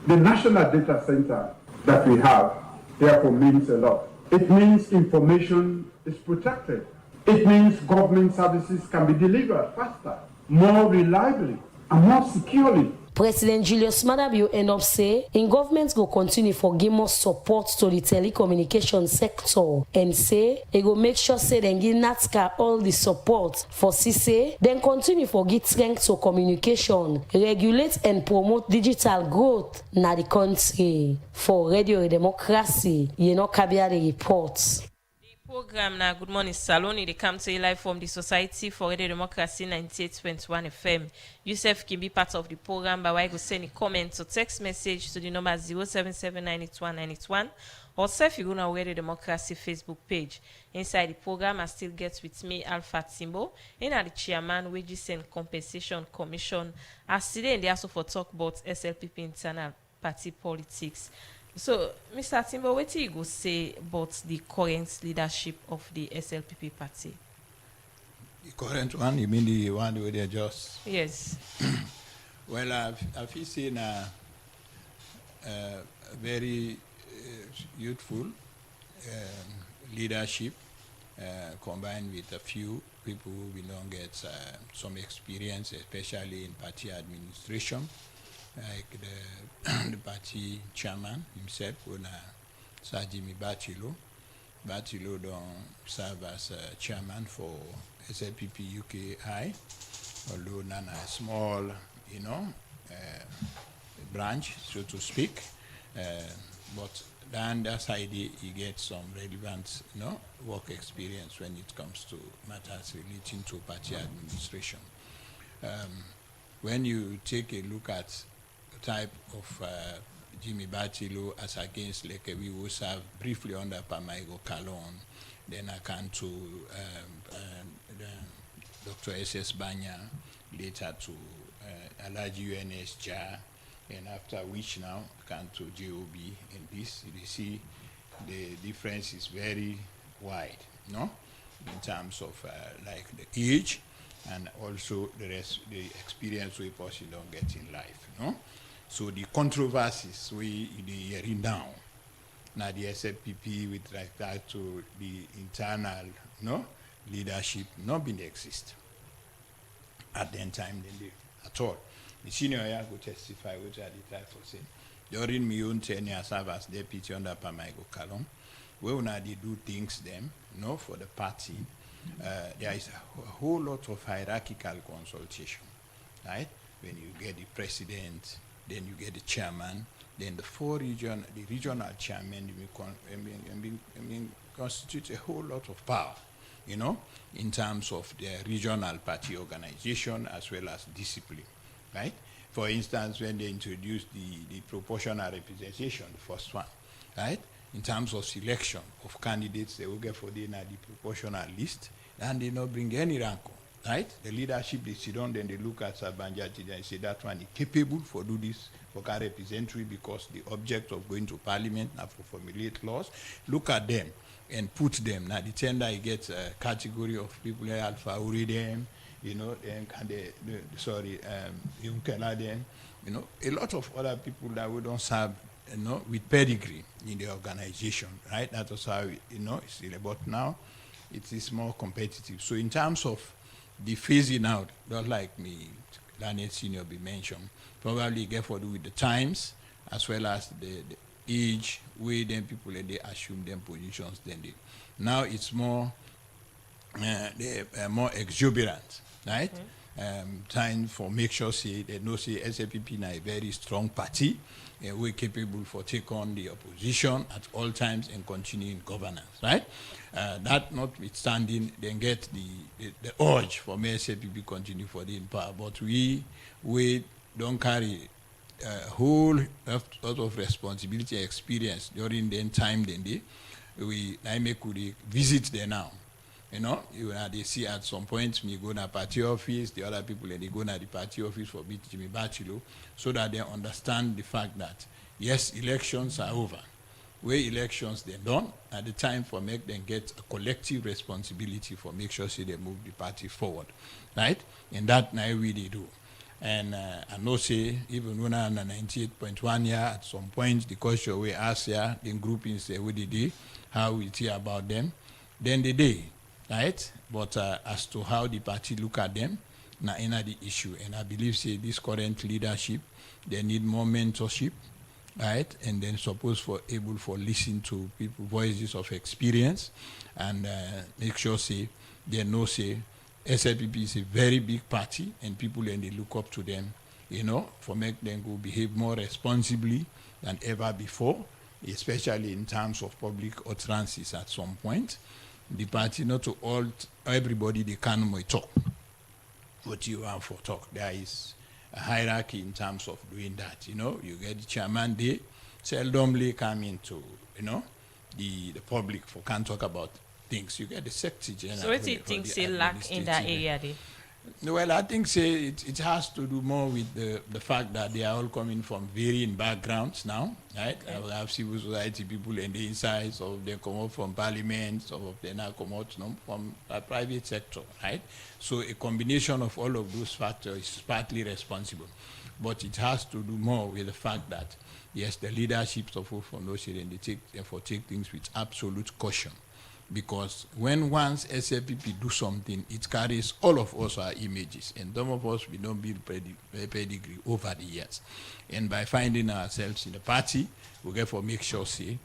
The National Data Center that we have therefore means a lot. It means information is protected. It means government services can be delivered faster, more reliably, and more securely. President Julius Madabio end up say in government go continue for give more support to the telecommunication sector and say it go make sure say then give NATCA all the support for CC, then continue for give strength to communication, regulate and promote digital growth na the country. For Radio Democracy, Kabia the reports. Program now, Good Morning Salon, they come to you live from the Society for Radio Democracy 98.1 FM. Yourself can be part of the program by way of sending a comment or text message to the number 077981981 or self you go on Radio Democracy Facebook page. Inside the program, I still get with me Alpha Timbo, and the chairman Wages and Compensation Commission. As today, and they also for talk about SLPP internal party politics. So, Mr. Timbo, what do you go say about the current leadership of the SLPP party? The current one, you mean the one where they just? Yes. Well, I've seen a very youthful leadership combined with a few people who don't get some experience, especially in party administration. Like the party chairman himself, Sir Jimmy Batilo. Batilo don't serve as chairman for SLPP UKI, although none a small, branch, so to speak. But on the other side, he gets some relevant, work experience when it comes to matters relating to party administration. When you take a look at type of Jimmy Batilo as against like we who serve briefly under Pamaigo Kalon, then I come to Dr. S.S. Banya, later to Alaji UNS JA, and after which now I come to JOB in this. You see the difference is very wide, in terms of like the age and also the experience we possibly don't get in life, So the controversies we hearing now, now the SLPP with regard to the internal leadership not been exist at the time at all. The senior here go testify which are the type for saying during my own tenure as deputy under Pamaigo Kalon, we will not do things them, for the party. There is a whole lot of hierarchical consultation, right? When you get the president, then you get the chairman, then the regional chairman constitute a whole lot of power, in terms of the regional party organization as well as discipline, right? For instance, when they introduced the proportional representation, the first one, right? In terms of selection of candidates, they will get for the proportional list, and they not bring any rancor. Right? The leadership, they sit down, then they look at Sabanjati and say that one is capable for do this, for can represent because the object of going to parliament now for formulate laws, look at them and put them. Now the tender gets a category of people like Alpha Uri them, then can they Yunkela them, a lot of other people that we don't serve, with pedigree in the organization, right? That was how it's still about now. It is more competitive. So in terms of the phasing out, not like me, Daniel Senior be mentioned, probably get for do with the times as well as the age where then people they assume them positions then they. Now it's more more exuberant, right? Time for make sure say they know say SLPP na a very strong party and we're capable for take on the opposition at all times and continue in governance, right? That notwithstanding, then get the urge for SLPP continue for the in power, but we don't carry a whole lot of responsibility and experience during the time then I could visit there now. They see at some point me go to party office, the other people they go to the party office for Jimmy Batilo, so that they understand the fact that yes, elections are over. Where elections they're done, at the time for make them get a collective responsibility for make sure they move the party forward, right? And that now we they do. And I know say even when I'm 98.1 year at some point the question we ask here, then groupings say what they do, how we hear about them, then they day. Right? But as to how the party look at them, na the issue. And I believe say this current leadership, they need more mentorship, right? And then suppose for able for listen to people voices of experience, and make sure say they know say SLPP is a very big party, and people and they look up to them, you know, for make them go behave more responsibly than ever before, especially in terms of public utterances at some point. The party not to all everybody they can more talk what you want for talk. There is a hierarchy in terms of doing that. You know, you get the chairman, they seldomly come into, you know, the public for can't talk about things. You get the secretary general. So what do you think say lack in that area there? Well, I think say it has to do more with the fact that they are all coming from varying backgrounds now, right? Okay. I have civil society people and the inside, some of them come out from parliament, some of them now come out from a private sector, right? So a combination of all of those factors is partly responsible. But it has to do more with the fact that, yes, the leadership of Foundation and they take things with absolute caution. Because when once SLPP do something, it carries all of us our images. And some of us, we don't build pedigree over the years. And by finding ourselves in the party, we get for make sure, say,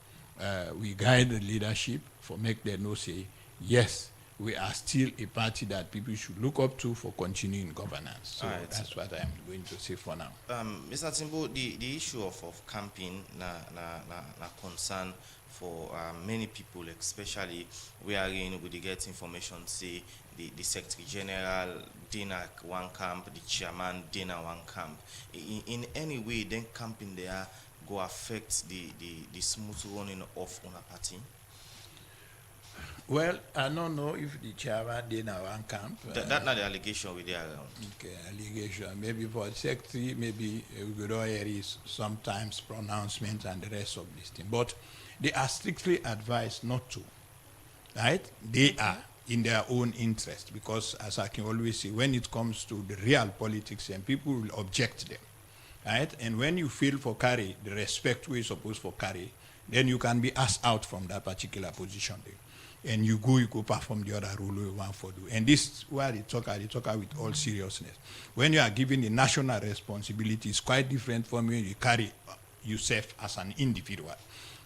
we guide the leadership for make them know, say, yes, we are still a party that people should look up to for continuing governance. So right. That's what I'm going to say for now. Mr. Timbo, the issue of camping na concern for many people, especially we are in with the get information say the Secretary General dinner one camp, the chairman dinner one camp. In any way, then camping there go affect the smooth running of una party. Well, I don't know if the chairman dinner one camp. That's not the allegation with the around. Okay, allegation. Maybe for the secretary, maybe we could hear is sometimes pronouncement and the rest of this thing. But they are strictly advised not to, right? They are in their own interest because, as I can always say, when it comes to the real politics, and people will object them, right? And when you feel for carry the respect we're supposed for carry, then you can be asked out from that particular position there. And you go perform the other role you want for do. And this is where they talk with all seriousness. When you are given the national responsibility, it's quite different from when you carry yourself as an individual.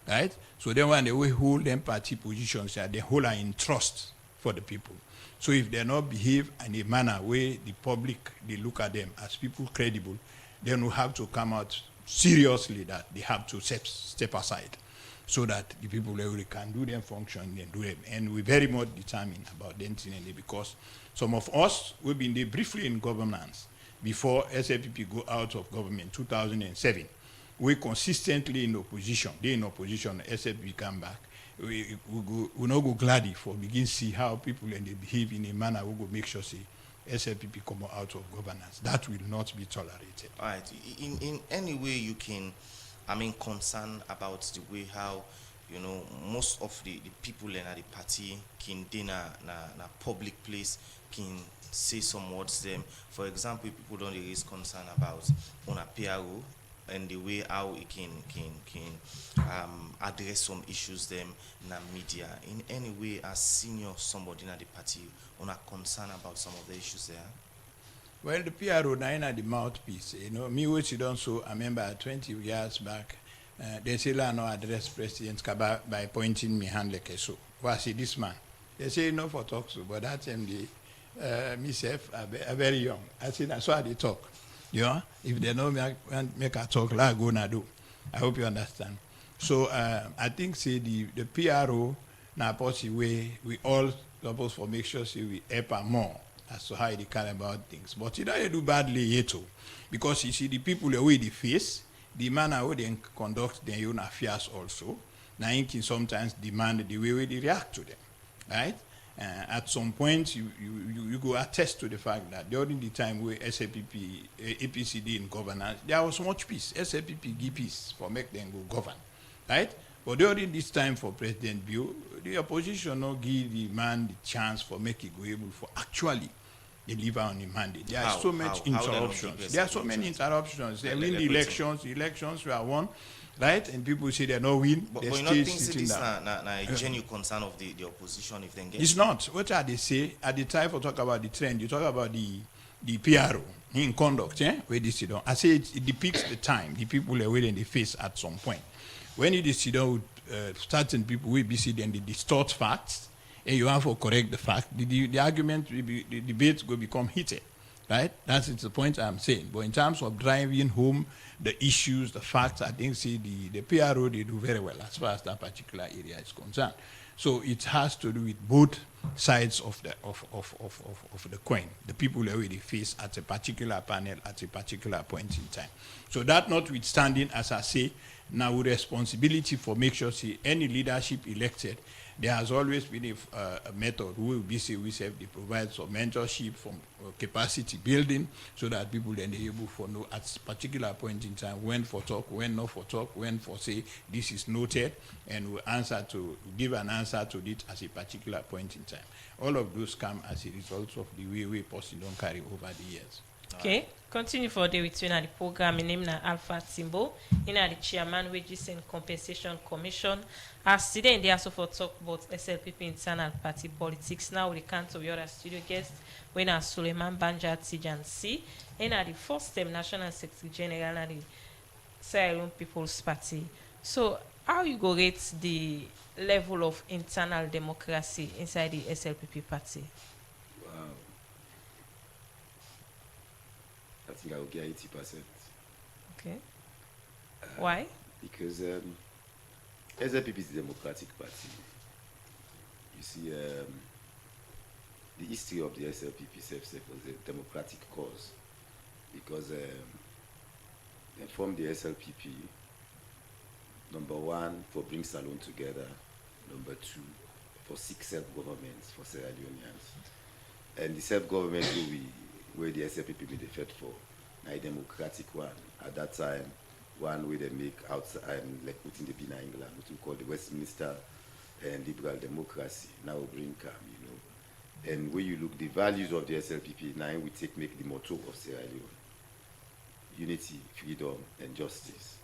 Right? So then when they hold them party positions, they hold are in trust for the people. So if they not behave in a manner where the public, they look at them as people credible, then we have to come out seriously that they have to step aside so that the people really can do their function and do it. And we're very much determined about them because some of us, we've been there briefly in governance before SLPP go out of government 2007. We consistently in opposition. They in opposition, SLPP come back. We not go gladly for begin see how people and they behave in a manner we go make sure say SLPP come out of governance. That will not be tolerated. All right. In any way you can, concerned about the way how, you know, most of the people in the party can dinner na public place can say some words them. For example, people don't raise concern about on a PRO and the way how it can address some issues them in the media. In any way, as senior somebody in the party, on a concern about some of the issues there. Well, the PRO now the mouthpiece. You know, me which you don't so I remember 20 years back, they say no address President Kaba by pointing me hand like so. Well, see this man. They say no for talk so, but that time myself are very young. I say that's why they talk. You know, if they don't make a talk, like go na do. I hope you understand. So I think say the PRO now policy way we all supposed to make sure say we help her more as to how they care about things. But you don't do badly yet too. Because you see the people the way they face, the manner how they conduct their own affairs also, now you can sometimes demand the way they react to them. Right? At some point, you go attest to the fact that during the time where SLPP, APCD in governance, there was much peace. SLPP give peace for make them go govern, right? But during this time for President Bill, the opposition not give the man the chance for make it go able for actually deliver on the mandate. There are so much interruptions. There are so many interruptions. They win the elections were won. Right? And people say they no win. But you not think this is a genuine concern of the opposition if they get it's not. What are they say? At the time for talk about the trend, you talk about the PRO in conduct, where they sit down. I say it depicts the time, the people are waiting they face at some point. When you sit down with certain people, we be sitting, they distort facts, and you have to correct the fact. The argument, the debate will become heated, right? That's the point I'm saying. But in terms of driving home the issues, the facts, I think the PRO, they do very well as far as that particular area is concerned. So it has to do with both sides of the coin. The people that we face at a particular panel at a particular point in time. So that notwithstanding, as I say, now with responsibility for make sure any leadership elected, there has always been a method who will be say we say they provide some mentorship from capacity building so that people then are able to know at a particular point in time when for talk, when not for talk, when for say this is noted, and we give an answer to it at a particular point in time. All of those come as a result of the way we possibly don't carry over the years. Okay, continue for the between the program. In name na Alpha Timbo, in the chairman wages and compensation commission. As today in the also for talk about SLPP internal party politics. Now we come to your studio guest when are Suleiman Banja Tijan C. And the first time National Secretary General and the Sierra Leone People's Party. So how you go rate the level of internal democracy inside the SLPP party? Wow. I think I will get 80%. Okay. Why? Because SLPP is a democratic party. You see, the history of the SLPP was a democratic cause. Because they formed the SLPP, number one, for bring Salone together, number two, for 6 self-governments for Sierra Leoneans. And the self-government where the SLPP made the fed for, a democratic one. At that time, one way they make outside, like within the Bina England, what we call the Westminster and liberal democracy. Now we bring calm, you know. And when you look, the values of the SLPP, now we make the motto of Sierra Leone. Unity, freedom, and justice.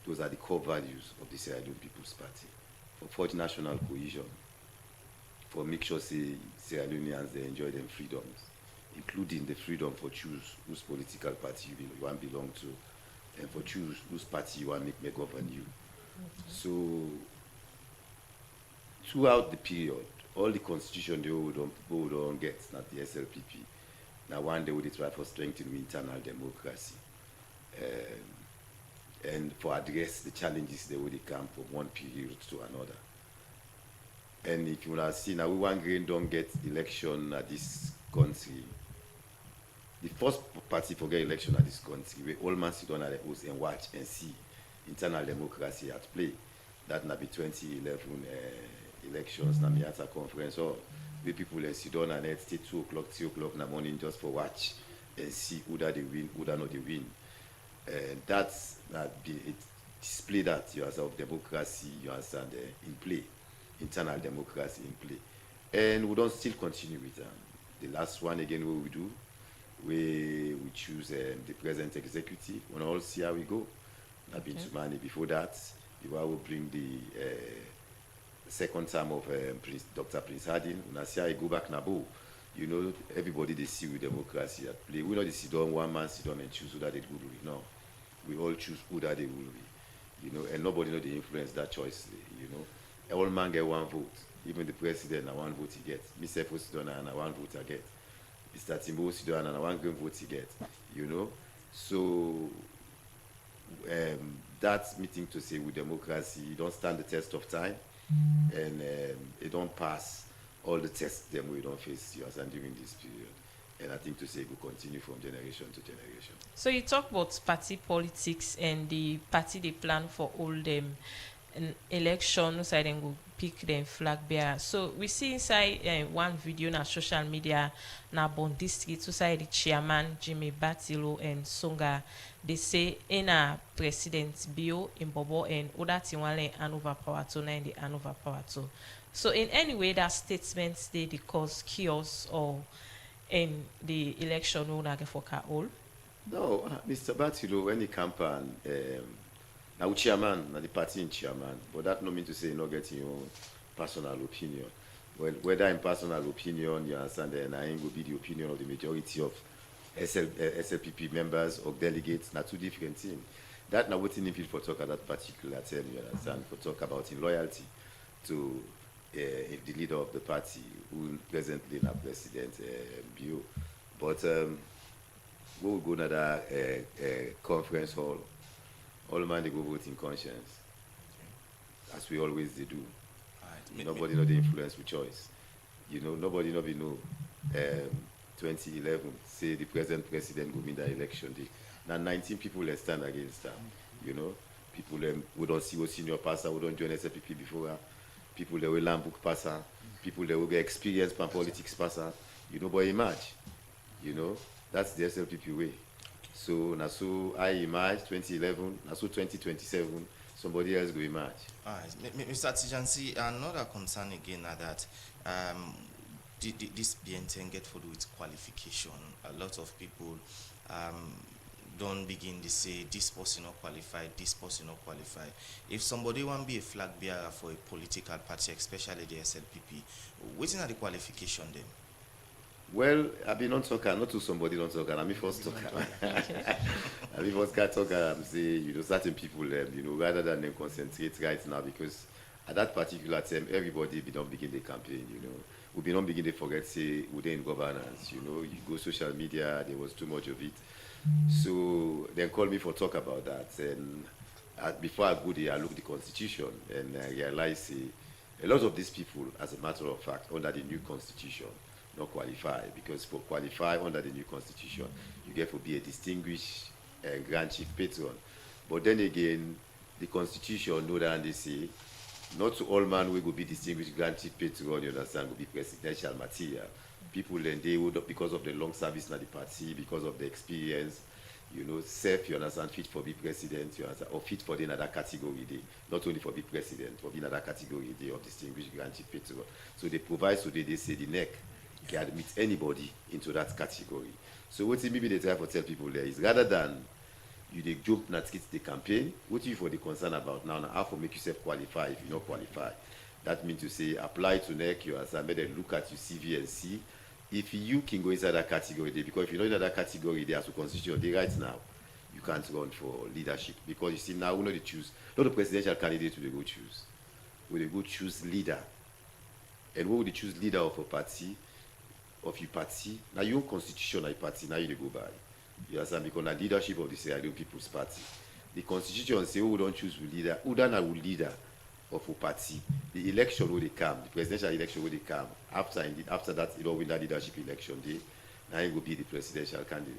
Those are the core values of the Sierra Leone People's Party. For forge national cohesion, for make sure Sierra Leoneans they enjoy their freedoms, including the freedom for choose whose political party you want to belong to, and for choose whose party you want to make govern you. So throughout the period, all the constitution they would don't get, not the SLPP. Now one day would try for strengthening internal democracy. And for address the challenges they would come from one period to another. And if you want to see now, we want grain don't get election at this country. The first party for get election at this country, where all man sit down at the house and watch and see internal democracy at play. That na be 2011 elections, na Miata conference, or where people sit down and at 2 o'clock, 3 o'clock in the morning just for watch and see who that they win, who that not they win. It display that you have democracy, you understand, in play, internal democracy in play. And we don't still continue with the last one again, what we do, we choose the present executive. We all see how we go. I've been to Mali before that. You will bring the second term of Dr. Prince Hardin. When I see how I go back Nabo, you know, everybody they see with democracy at play. We not sit down, one man sit down and choose who that they will be. No. We all choose who that they will be. You know, and nobody know the influence that choice, you know. All man get one vote. Even the president, one vote he gets. Myself sit down and one vote I get. Mr. Timbo sit down and one vote he gets. You know. So that meeting to say with democracy, you don't stand the test of time, and it don't pass all the tests them we don't face during this period. And I think to say it will continue from generation to generation. So you talk about party politics and the party they plan for all them election, so then go pick them flag bearer. So we see inside one video on social media na Bon District, so say the chairman Jimmy Batilo and Songa, they say in a president Bio in Bobo and Oda Tiwale and overpower to and the overpower to. So in any way that statements they cause chaos or in the election we not get for all? No, Mr. Batilo, when he campaign, now chairman, now the party in chairman, but that no mean to say not getting your own personal opinion. Well, whether in personal opinion, you understand, then I ain't go be the opinion of the majority of SLPP members or delegates, na two different things. That now what in people for talk at that particular time, you understand, for talk about in loyalty to the leader of the party, who presently now President Bio. But we will go to that conference hall, all man they go vote in conscience, as we always they do. Nobody know the influence with choice. You know, nobody know 2011 say the present president go win the election day. Now 19 people let's stand against them. You know, people we don't see what senior passer, we don't join SLPP before. People that will learn book passer, people that will get experience from politics passer. You know, but emerge. You know, that's the SLPP way. So now so I emerge 2011, now so 2027, somebody else go emerge. All right, Mr. Tijansi, another concern again are that this BNTN get for do with qualification. A lot of people don't begin to say this person not qualified, this person not qualified. If somebody want to be a flag bearer for a political party, especially the SLPP, what is the qualification then? Well, I've been on talker, not to somebody don't talker. I'm first talker. I'm first talker. I'm say, you know, certain people, you know, rather than them concentrate right now, because at that particular time, everybody be don't begin the campaign. You know, we be don't begin to forget say we in governance. You know, you go social media, there was too much of it. So they call me for talk about that. And before I go there, I look at the constitution and I realize a lot of these people, as a matter of fact, under the new constitution, not qualify, because for qualify under the new constitution, you get to be a distinguished Grand Chief Patron. But then again, the constitution know that and they say, not to all man will be distinguished Grand Chief Patron, you understand, will be presidential material. People then they would, because of the long service in the party, because of the experience, you know, self, you understand, fit for be president, you understand, or fit for the another category day, not only for be president, for be another category day of distinguished Grand Chief Patron. So they provide, so they say the neck can admit anybody into that category. So what maybe they try to tell people there is, rather than you they jump and skip the campaign, what you for the concern about now how to make yourself qualify if you not qualify. That means to say apply to NEC, you understand, make them look at your CV and see if you can go inside that category there, because if you're not in that category there as a constitution day right now, you can't run for leadership, because you see now we know they choose not the presidential candidate will they go choose. Will they go choose leader? And what would they choose leader of a party? Of your party, now your constitution of your party, now you go by. You understand? Because the leadership of the Sierra Leone People's Party. The constitution say who don't choose a leader, who don't have a leader of a party. The election will they come, the presidential election will they come. After that, it will win that leadership election day, now he will be the presidential candidate.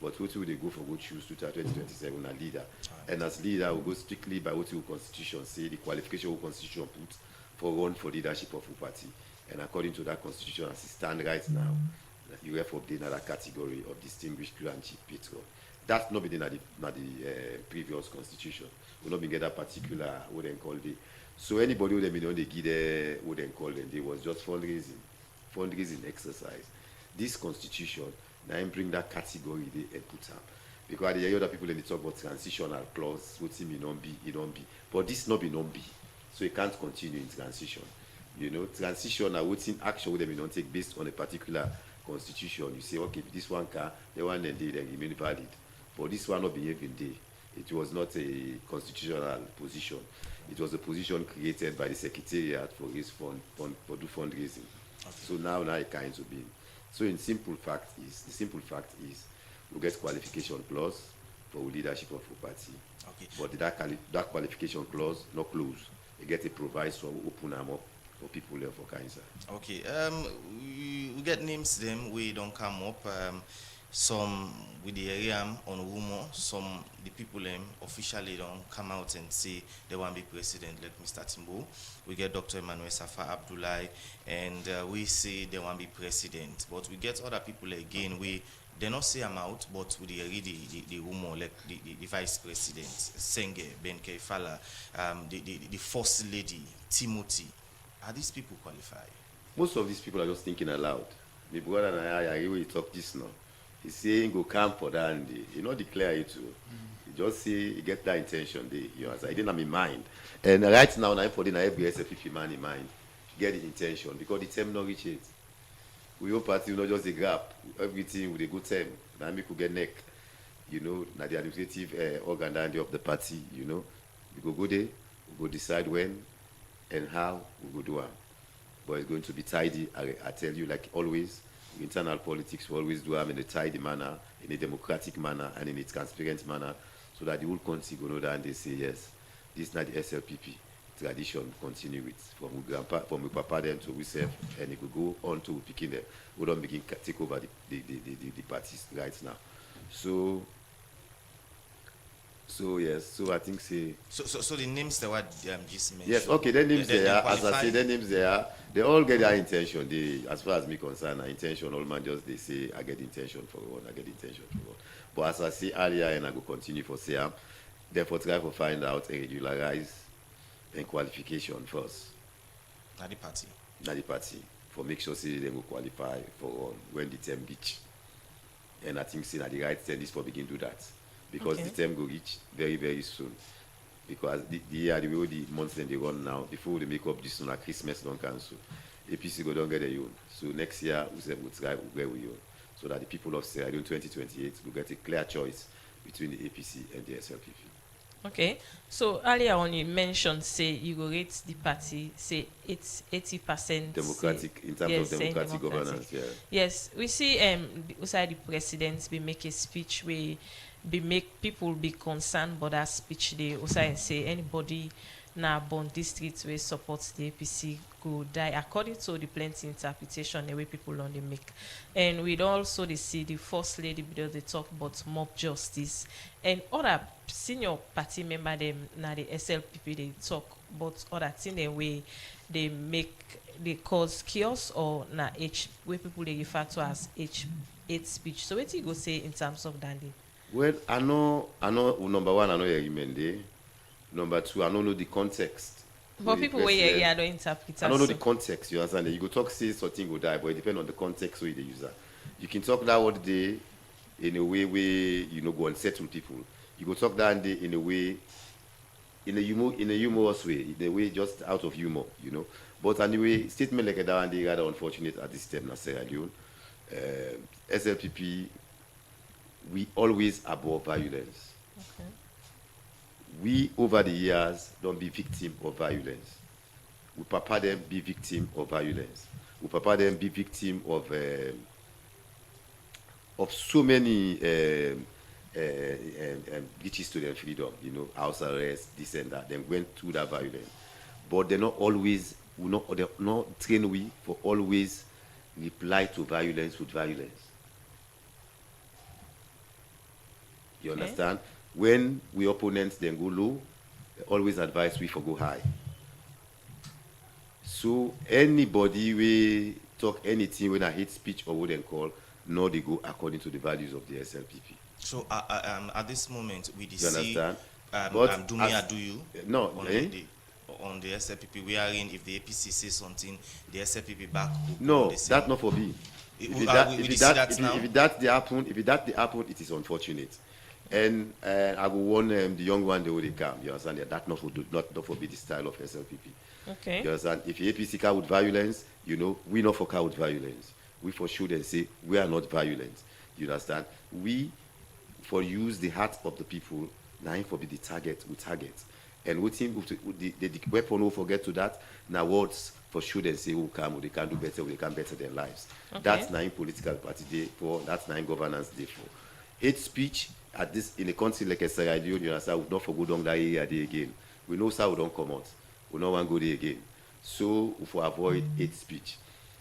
But what will they go for go choose 2027 a leader? And as leader will go strictly by what your constitution say, the qualification of constitution put for run for leadership of a party. And according to that constitution as it stands right now, you have to be in that category of distinguished Grand Chief Patron. That's not been in the previous constitution. We not been get that particular what they call it. So anybody who they been on the give what they call them, they was just fundraising exercise. This constitution now bring that category they and put up. Because the other people they talk about transitional clause, what it don't be, it don't be. But this not be non be. So it can't continue in transition. You know, transition are what's in action with them, you don't take based on a particular constitution. You say, okay, this one can, the one then they remain valid. But this one not behaving day. It was not a constitutional position. It was a position created by the Secretariat for his for do fundraising. Okay. So now it kind of be. So the simple fact is we get qualification clause for leadership of a party. Okay. But that qualification clause not close. You get a proviso open them up for people there for cancer. Okay. We get names them we don't come up. Some with the area on rumor, some the people officially don't come out and say they want to be president like Mr. Timbo. We get Dr. Emmanuel Safa Abdullahi and we say they want to be president. But we get other people again, they not say I'm out, but we read the rumor like the vice president, Senge, Ben Keifala, the first lady, Timothy. Are these people qualified? Most of these people are just thinking aloud. My brother and I hear you talk this now. He's saying go camp for that and he not declare it to. He just say he get that intention there. You know, I didn't have in mind. And right now I'm putting every SLPP man in mind to get the intention because the term not reach it. We all party, not just a gap. Everything with a good time. Now we could get neck. Now the administrative organ of the party, We go there, we go decide when and how we go do it. But it's going to be tidy. I tell you, like always, internal politics we always do them in a tidy manner, in a democratic manner, and in a transparent manner, so that the whole country go know that and they say, yes, this is not the SLPP tradition, continue it from my grandpa, from my papa them to ourselves, and it will go on to picking them. We don't begin take over the parties right now. So yes, so I think say. So the names that were just mentioned. Yes, okay, the names they are, as I say, the names they are, they all get their intention. They, as far as me concerned, intention, all man just they say I get intention for one, I get intention for one. But as I say earlier, and I go continue for say, therefore try to find out and regularize and qualification first. Not the party. Not the party. For make sure say they go qualify for when the term reach. And I think say that the right time is for begin do that. Because the term go reach very, very soon. Because the year, the way the months then they run now, before they make up this one, Christmas don't cancel. APC go don't get a own. So next year, we say we'll try we get with you. So that the people of Sierra Leone 2028 will get a clear choice between the APC and the SLPP. Okay, so earlier on you mentioned say you go rate the party say it's 80% democratic in terms of democratic governance. Yeah. Yes, we see the president be make a speech where be make people be concerned about that speech. They also say anybody now born districts where supports the APC go die according to the plenty interpretation the way people on the make. And we'd also they see the first lady because they talk about mob justice and other senior party member them now the SLPP they talk about other thing the way they make they cause chaos or na H where people they refer to as hate speech. So what do you go say in terms of Dandy? Well, I know number one, I know your email. Number two, I don't know the context. But people where you don't interpret. I don't know the context, you understand? You go talk say something will die, but it depends on the context where the user. You can talk that whole day in a way where go unsettle people. You go talk that day in a way in a humorous way, in a way just out of humor, But anyway, statement like that and they rather unfortunate at this time, Sierra Leone. SLPP, we always abhor violence. Okay. We, over the years, don't be victim of violence. We prepare them be victim of violence. We prepare them be victim of so many breaches to their freedom, house arrest, this and that. They went through that violence. But they're not always, they're not trained for always reply to violence with violence. You understand? Okay. When we opponents then go low, they always advise we for go high. So anybody we talk anything when I hate speech or what they call, no, they go according to the values of the SLPP. So at this moment we see understand? Do me or do you? No, on the SLPP we are in. If the APC says something, the SLPP back. No, that's not for me. If that happen, it is unfortunate. And I will warn the young one they will come. You understand? That not for be the style of SLPP. Okay. You understand? If the APC car with violence, we not for car with violence. We for sure and say we are not violent. You understand? We for use the heart of the people. Now for be the target. We target. And we think the weapon will forget to that. Now words for sure and say who come, they can do better, they can better their lives. Okay. That's nine political party day for. That's nine governance day for. Hate speech. At this in a country like Sierra Leone, you understand, we not for go down that area there again. We know how we don't come out. We don't want to go there again. So we for avoid hate speech.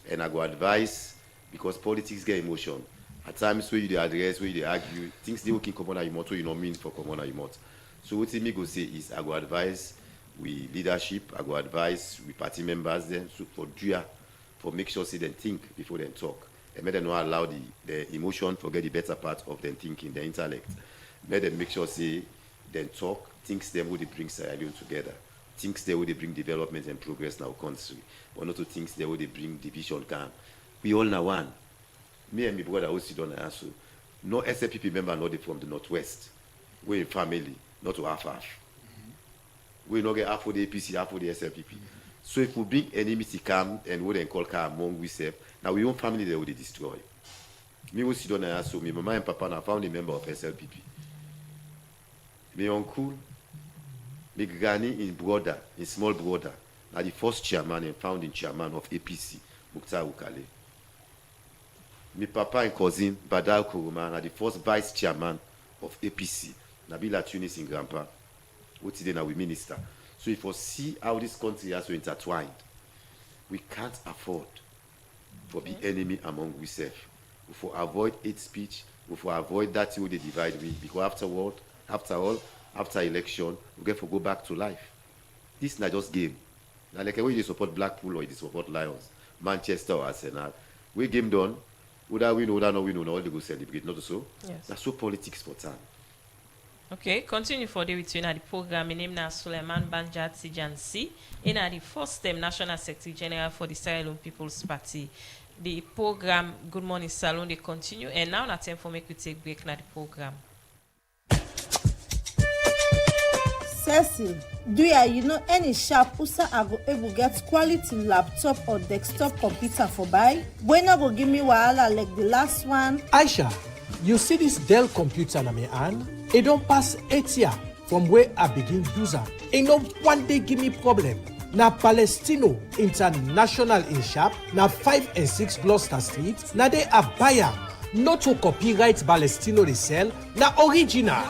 And I go advise, because politics get emotion. At times where you address, where you argue, things they can come on your mouth, you don't mean for come on your mouth. So what me go say is I go advise we leadership, I go advise we party members then so for make sure say them think before they talk. And make them not allow the emotion forget the better part of them thinking, the intellect. Make them make sure say then talk, thinks them would bring Sierra Leone together. Thinks they would bring development and progress in our country. But not to things they would bring division can. We all now one. Me and my brother also don't answer. No SLPP member not from the Northwest. We're in family, not to half. We not get half for the APC, half for the SLPP. So if we bring enmity come and what they call among ourselves, now we own family they will destroy. Me was sit down and ask me, mama and papa now found a member of SLPP. Me uncle, me granny in brother, in small brother, now the first chairman and founding chairman of APC, Mukhtar Ukale. Me papa and cousin, Badal Kuruma, now the first vice chairman of APC, Nabila Tunis in Grandpa, what today now we minister. So if we see how this country has so intertwined, we can't afford to be enemy among ourselves. We for avoid hate speech, we for avoid that who they divide we, because after election, we get to go back to life. This is not just game. Now like when you support Blackpool or you support Lions, Manchester or Arsenal, we game done, whether we know, whether not we know, all they go celebrate, not so. Yes. That's so politics for time. Okay, continue for the between the program. My name is Suleiman Banjat Sijansi. In the first time National Secretary General for the Sierra Leone People's Party. The program Good Morning Salon they continue, and now it's time for me to take break na the program. Cecil, do you know any sharp usa I go able get quality laptop or desktop computer for buy? When I go give me wahala like the last one? Aisha, you see this Dell computer na me hand? It don't pass 8 years from where I begin user. It no one day give me problem. Na Palestino International in shop, na 5 and 6 Gloucester Street, na they are buyer. Not to copyright Palestino they sell, na original.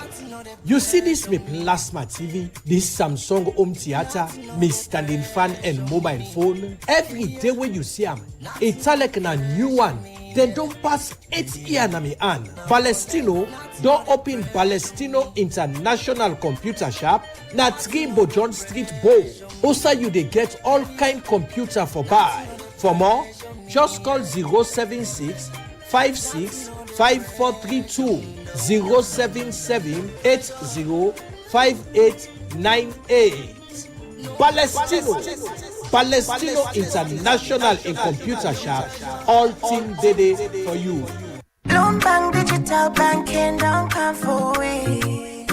You see this me plasma TV, this Samsung home theater, me standing fan and mobile phone. Every day when you see them, it's like a new one. They don't pass 8 years na me hand. Palestino don't open Palestino International Computer Shop na 3 Bojon Street Bow. Also you they get all kind computer for buy. For more, just call 076 56 5432 077 80 5898. Palestino International in Computer Shop, all team day for you. Bloomberg Digital Banking don't come for it.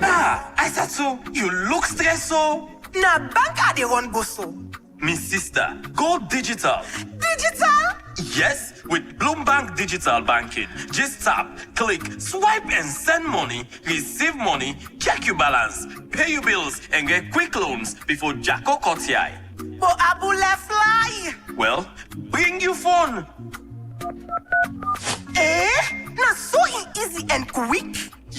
I said so. You look stressed so. Nah, bank they run go so. Me sister, go digital. Digital? Yes, with Bloomberg Digital Banking. Just tap, click, swipe and send money, receive money, check your balance, pay your bills and get quick loans before Jacko cuts your eye. But Abu left fly. Well, bring your phone. Not so easy and quick.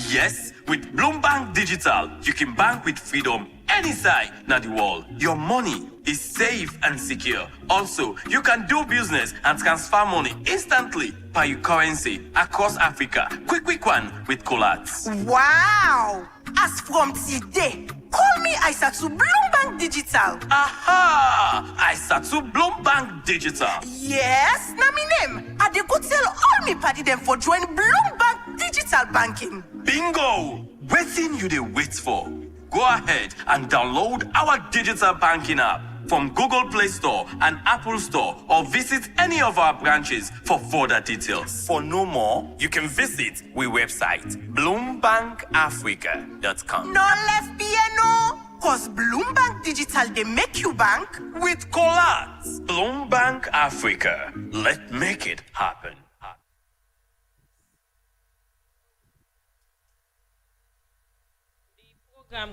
Yes, with Bloomberg Digital, you can bank with freedom anytime in the world. Your money is safe and secure. Also, you can do business and transfer money instantly by your currency across Africa. Quick one with Colats. Wow! As from today, call me Aisatu Bloomberg Digital. Aha! Aisatu Bloomberg Digital. Yes, na me name. I dey go tell all me party them for join Bloomberg Digital Banking. Bingo! Waiting you dey wait for. Go ahead and download our digital banking app from Google Play Store and Apple Store, or visit any of our branches for further details. For no more, you can visit our website, bloombankafrica.com. No left piano, cause Bloomberg Digital they make you bank with Colats. Bloomberg Africa. Let's make it happen.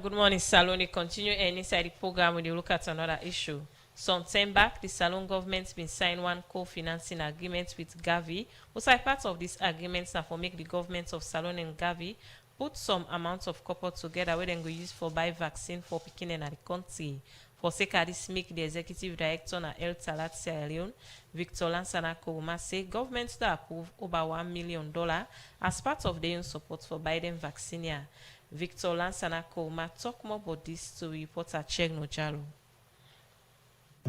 Good morning, Salon. Continue and inside the program when you look at another issue. Some time back, the Salon government's been signed one co-financing agreement with Gavi. Also, part of this agreement now for make the governments of Salon and Gavi put some amounts of copper together where they go use for buy vaccine for picking in the country. For sake of this, make the executive director na El Talat Sierra Leone, Victor Lansana Kouma, say governments that approve over $1 million as part of their own support for Biden vaccine. Victor Lansana Kouma talk more about this to reporter Cheng Nojalo.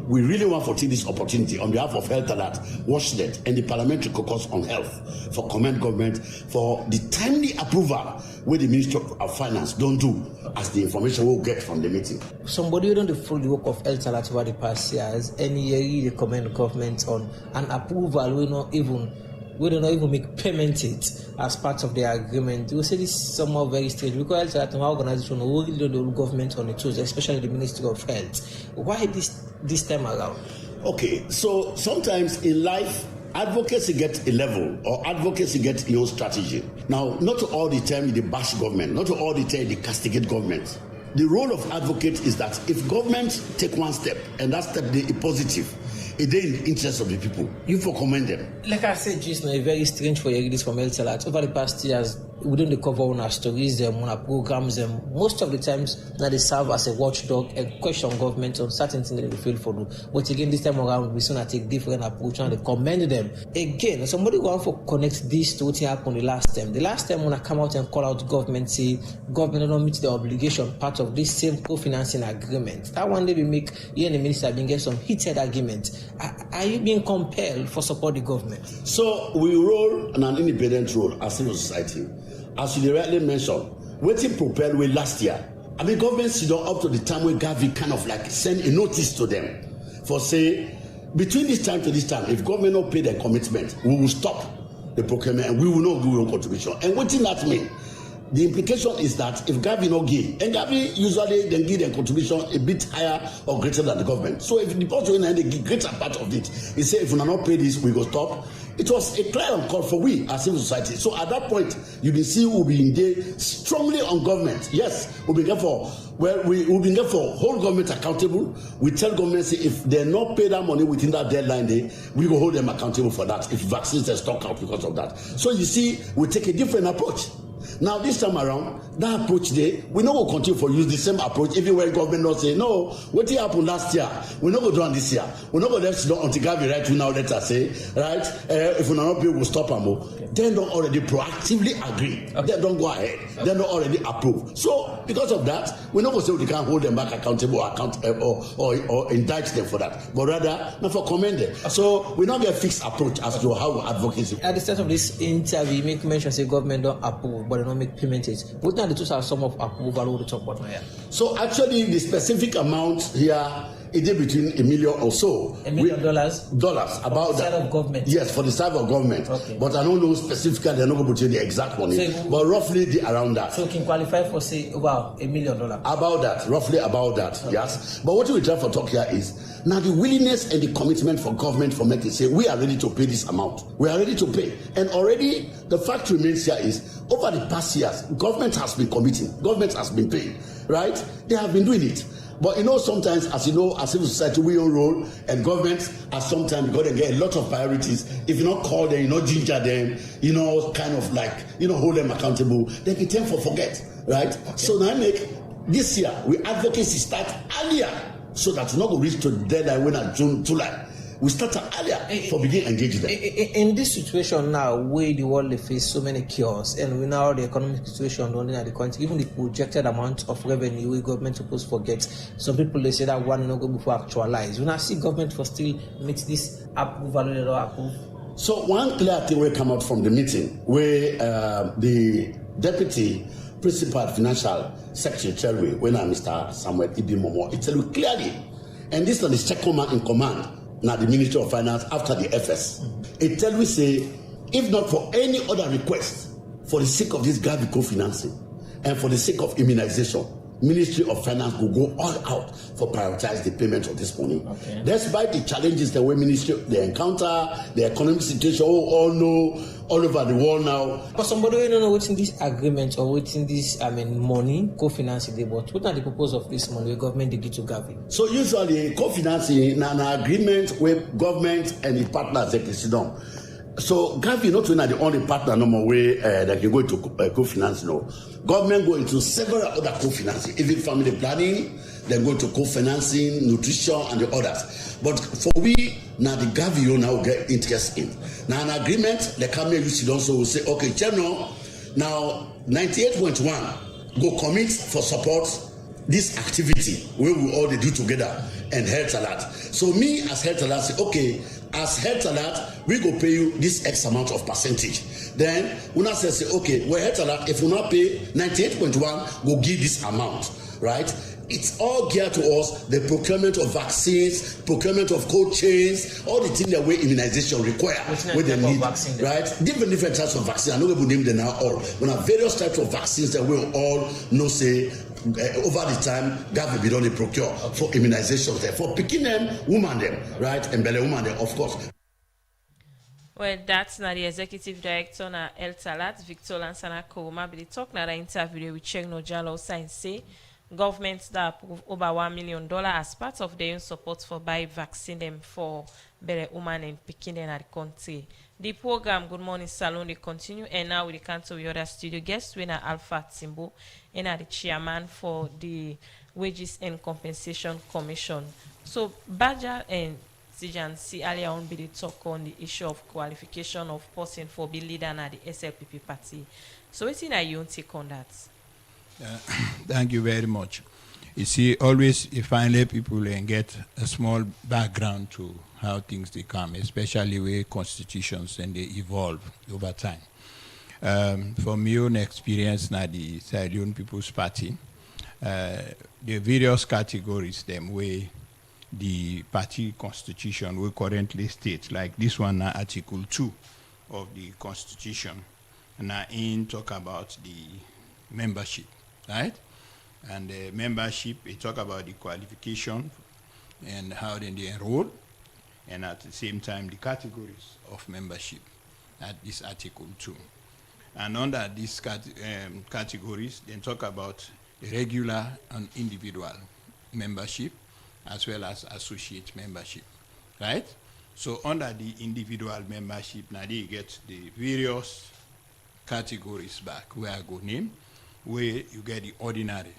We really want to take this opportunity on behalf of Health Alert, WashNet, and the Parliamentary Caucus on Health for commend government for the timely approval where the Ministry of Finance don't do as the information we'll get from the meeting. Somebody who don't follow the work of Health Alert over the past years, any year they commend government on an approval we not even we don't even make payment it as part of the agreement. We say this is somehow very strange because health organization will really the government on the tools, especially the Ministry of Health. Why this time around? Okay, so sometimes in life, advocacy gets a level or advocacy gets your strategy. Now, not all the time they bash government, not all the time they castigate government. The role of advocate is that if government take one step and that step is positive, it is in the interest of the people. You for commend them. Like I said, just now, very strange for you this from Health Alert. Over the past years, we don't cover on our stories, on our programs, most of the times that they serve as a watchdog and question government on certain things that they feel for do. But again, this time around, we soon take different approach and they commend them. Again, somebody want to connect this to what happened the last time. The last time when I come out and call out government, say government don't meet the obligation part of this same co-financing agreement. That one day we make you and the minister been get some heated argument. Are you being compelled for support the government? So we roll on an independent role as civil society. As you rightly mentioned, waiting propelled way last year. I mean, government sit down up to the time where Gavi kind of like send a notice to them for say, between this time to this time, if government not pay their commitment, we will stop the procurement and we will not give your contribution. And what did that mean? The implication is that if Gavi not give, and Gavi usually then give their contribution a bit higher or greater than the government. So if the deposit and they give greater part of it, he say if we not pay this, we go stop. It was a clear call for we as civil society. So at that point, you will see we'll be engaged strongly on government. Yes, we'll be there for we will be there for whole government accountable. We tell government say if they not pay that money within that deadline day, we will hold them accountable for that. If vaccines are stock out because of that. So you see, we take a different approach. Now this time around, that approach there, we not will continue for use the same approach even when government not say no. What happened last year? We not go do on this year. We not go there until Gavi right now let us say right. If we not pay, we'll stop them. Okay. Then don't already proactively agree. Okay. Then don't go ahead. Okay. Then don't already approve. So because of that, we not go say we can't hold them back accountable or indict them for that, but rather not for commend them. Okay. So we not get a fixed approach as to how we advocacy. At the start of this interview, make mention say government don't approve, but don't make payment. What are the two sum of approval we talk about now? So actually the specific amount here is between $1 million or so. $1 million? Dollars about that. Of government. Yes, for the side of government. Okay. But I don't know specifically, they're not going to tell the exact money. So, but roughly around that. So you can qualify for say about $1 million. About that, roughly about that, okay. Yes. But what we try for talk here is now the willingness and the commitment for government for making say we are ready to pay this amount. We are ready to pay. And already the fact remains here is over the past years, government has been committing, government has been paying, right? They have been doing it. But you know, sometimes, as you know, as civil society, we own role, and government has sometimes got to get a lot of priorities. If you not call them, you not ginger them, you know, kind of like, you know, hold them accountable, they can tend to forget, right? Okay. So now make this year, we advocacy start earlier so that it's not going to reach to the deadline when at June, July. We start earlier for begin engaging them. In this situation now, where the world face so many chaos, and we now the economic situation running at the country, even the projected amount of revenue we government supposed to forget. Some people they say that one no go before actualize. When I see government for still meet this approval or approve. So one clear thing will come out from the meeting where the deputy principal financial secretary tell me when I'm Mr. Samuel Ibimomo, it tell me clearly, and this is the second man in command. Now the Ministry of Finance after the FS. It tell me say, if not for any other request, for the sake of this Gavi co-financing and for the sake of immunization, Ministry of Finance will go all out for prioritize the payment of this money. Okay. Despite the challenges the way ministry they encounter, the economic situation, all know all over the world now. But somebody don't know what's in this agreement or what's in this money co-financing. But what are the purpose of this money the government they give to Gavi? So usually co-financing an agreement with government and the partners they can sit down. So Gavi not only the only partner no more way that can go to co-finance. No, government go into several other co-financing, even family planning. Then go to co-financing, nutrition, and the others. But for we now the Gavi you now get interest in. Now an agreement the Cabinet used to also will say, okay, General, now 98.1 go commit for support this activity where we all they do together and Health Alert. So me as Health Alert say, okay. As Health Alert, we go pay you this X amount of percentage. Then we now say, okay, well, Health Alert, if we not pay 98.1, go give this amount, right? It's all geared towards the procurement of vaccines, procurement of cold chains, all the things that way immunization require. With the need, right? Different types of vaccines. I know we will name them now all. We have various types of vaccines that we all know, say, over the time, Gavi be done procure for immunization there. For picking them, woman them, right? And belly woman them, of course. Well, that's not the executive director na El Talat, Victor Lansana Koroma, but they talk na the interview with Cheng Nojalo sign say government that approve over $1 million as part of their own support for buy vaccine them for better woman and picking them at the country. The program Good Morning Salon they continue, and now we come to the other studio guest winner Alpha Timbo and the chairman for the Wages and Compensation Commission. So Baja and Sijan see earlier on be the talk on the issue of qualification of person for be leader na the SLPP party. So what's in your take on that? Thank you very much. You see, always if I let people get a small background to how things they come, especially with constitutions and they evolve over time. From my own experience, now the Sierra Leone People's Party, the various categories them way the party constitution will currently state, like this one, Article 2 of the Constitution, and I in talk about the membership, right? And the membership, we talk about the qualification and how then they enroll, and at the same time the categories of membership at this Article 2. And under these categories, then talk about the regular and individual membership, as well as associate membership, right? So under the individual membership, now they get the various categories back, where I go name, where you get the ordinary.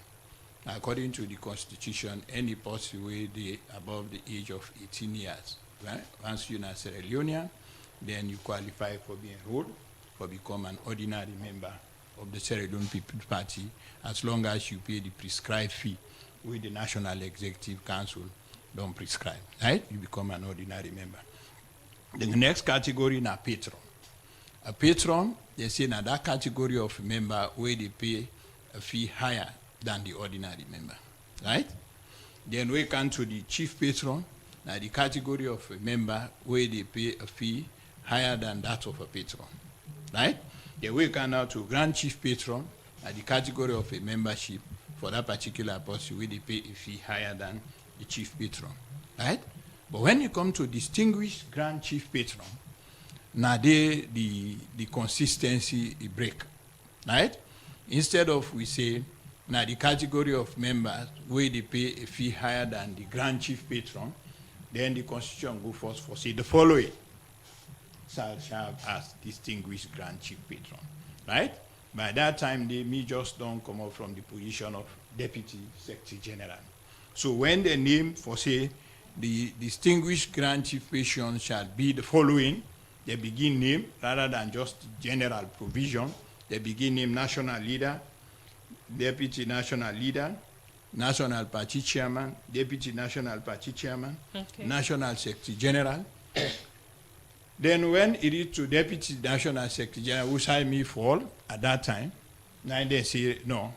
According to the Constitution, any person where they above the age of 18 years, right? Once you're a Sierra Leonean, then you qualify for being enrolled, for become an ordinary member of the Sierra Leone People's Party, as long as you pay the prescribed fee with the National Executive Council don't prescribe, right? You become an ordinary member. Then the next category is a patron. A patron, they say now that category of member where they pay a fee higher than the ordinary member, right? Then we come to the chief patron, now the category of a member where they pay a fee higher than that of a patron, right? Then we come now to grand chief patron, now the category of a membership for that particular person where they pay a fee higher than the chief patron, right? But when you come to distinguished grand chief patron, now the consistency break, right? Instead of we say, now the category of members where they pay a fee higher than the grand chief patron, then the Constitution go first for say the following shall have as distinguished grand chief patron, right? By that time, they may just don't come up from the position of Deputy Secretary General. So when the name for say the distinguished grand chief patron shall be the following, they begin name rather than just general provision. They begin name national leader, deputy national leader, national party chairman, deputy national party chairman, national secretary general. Then when it is to deputy national secretary general, which I may fall at that time, now they say, no,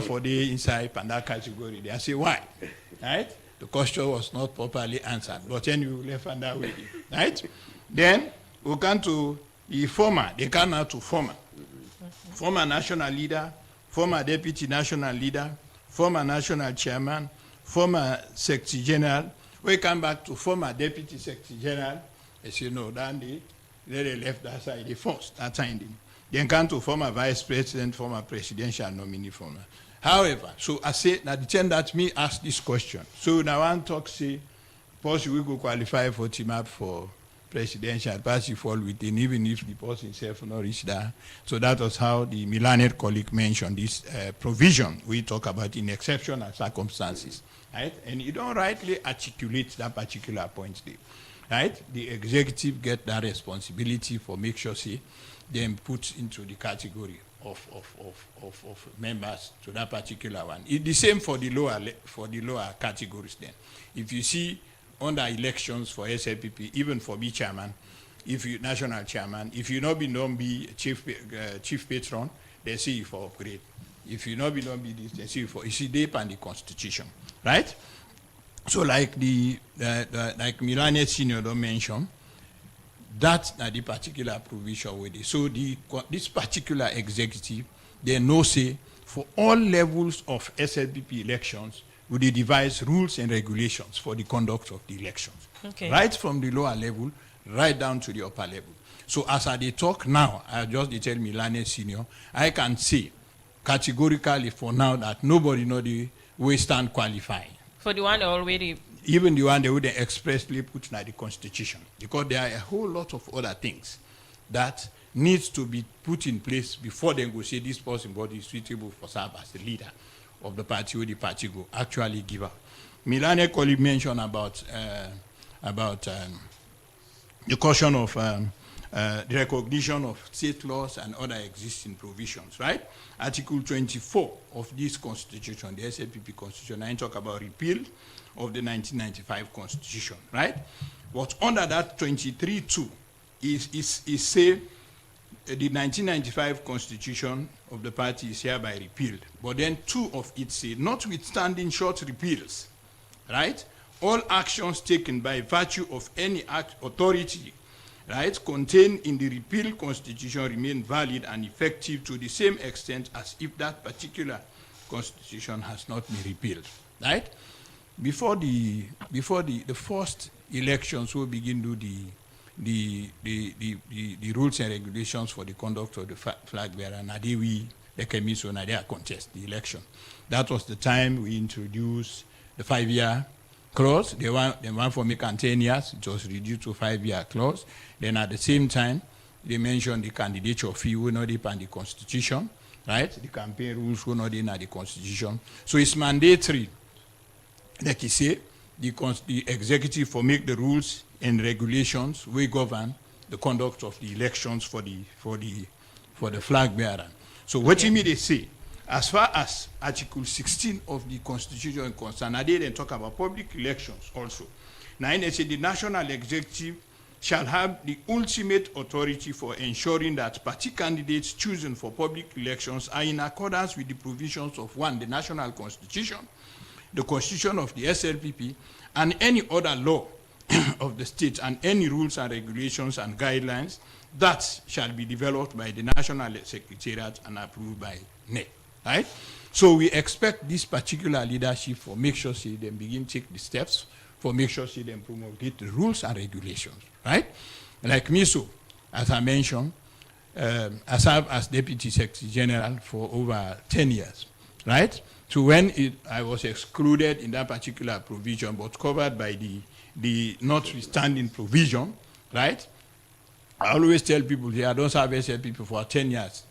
for the inside and that category. They say, why? Right? The question was not properly answered, but then you left on that way, right? Then we come to the former, they come now to former. Former national leader, former deputy national leader, former national chairman, former secretary general. We come back to former deputy secretary general. They say, no, then they left that side, they first, that time. Then come to former vice president, former presidential nominee, former. However, so I say, now the time that me ask this question. So now one talk say, suppose we go qualify for team up for presidential party fall within, even if the person himself not reach that. So that was how the Milanet colleague mentioned this provision we talk about in exceptional circumstances, right? And you don't rightly articulate that particular point there, right? The executive get that responsibility for make sure say them put into the category of members to that particular one. It's the same for the lower categories then. If you see under elections for SLPP, even for be chairman, if you national chairman, if you not be known be chief patron, they see you for upgrade. If you not be this, they see for you see they and the constitution, right? So like like Milane Senior don't mention, that's the particular provision with it. So this particular executive, they know say for all levels of SLPP elections, we devise rules and regulations for the conduct of the elections. Okay. Right from the lower level, right down to the upper level. So as I talk now, I just tell Milane Senior, I can say categorically for now that nobody know the way stand qualifying. For the one already. Even the one they would expressly put in the constitution, because there are a whole lot of other things that needs to be put in place before they go say this person body is suitable for serve as the leader of the party or the party go actually give up. Milane colleague mentioned about the caution of the recognition of state laws and other existing provisions, right? Article 24 of this constitution, the SLPP constitution, I talk about repeal of the 1995 constitution, right? But under that 23.2 is say the 1995 constitution of the party is hereby repealed. But then 2 of it say, notwithstanding short repeals, right? All actions taken by virtue of any authority, right, contained in the repealed constitution remain valid and effective to the same extent as if that particular constitution has not been repealed, right? Before the first elections, we'll begin to do the rules and regulations for the conduct of the flag bearer. And the commission, they contest the election. That was the time we introduced the 5-year clause. They want for make 10 years. It was reduced to 5-year clause. Then at the same time, they mentioned the candidature fee will not depend on the constitution, right? The campaign rules will not depend on the constitution. So it's mandatory, like you say, the executive for make the rules and regulations we govern the conduct of the elections for the flag bearer. So what you mean they say, as far as Article 16 of the Constitution is concerned, I didn't talk about public elections also. Now, they say the national executive shall have the ultimate authority for ensuring that party candidates chosen for public elections are in accordance with the provisions of 1, the national constitution, the constitution of the SLPP, and any other law of the state, and any rules and regulations and guidelines that shall be developed by the National Secretariat and approved by NEC. Right? So we expect this particular leadership for make sure see them begin take the steps for make sure see them promulgate the rules and regulations. Right? Like me, so as I mentioned, I served as Deputy Secretary General for over 10 years. Right? So when I was excluded in that particular provision, but covered by the notwithstanding provision, right? I always tell people here, I don't serve SLPP for 10 years.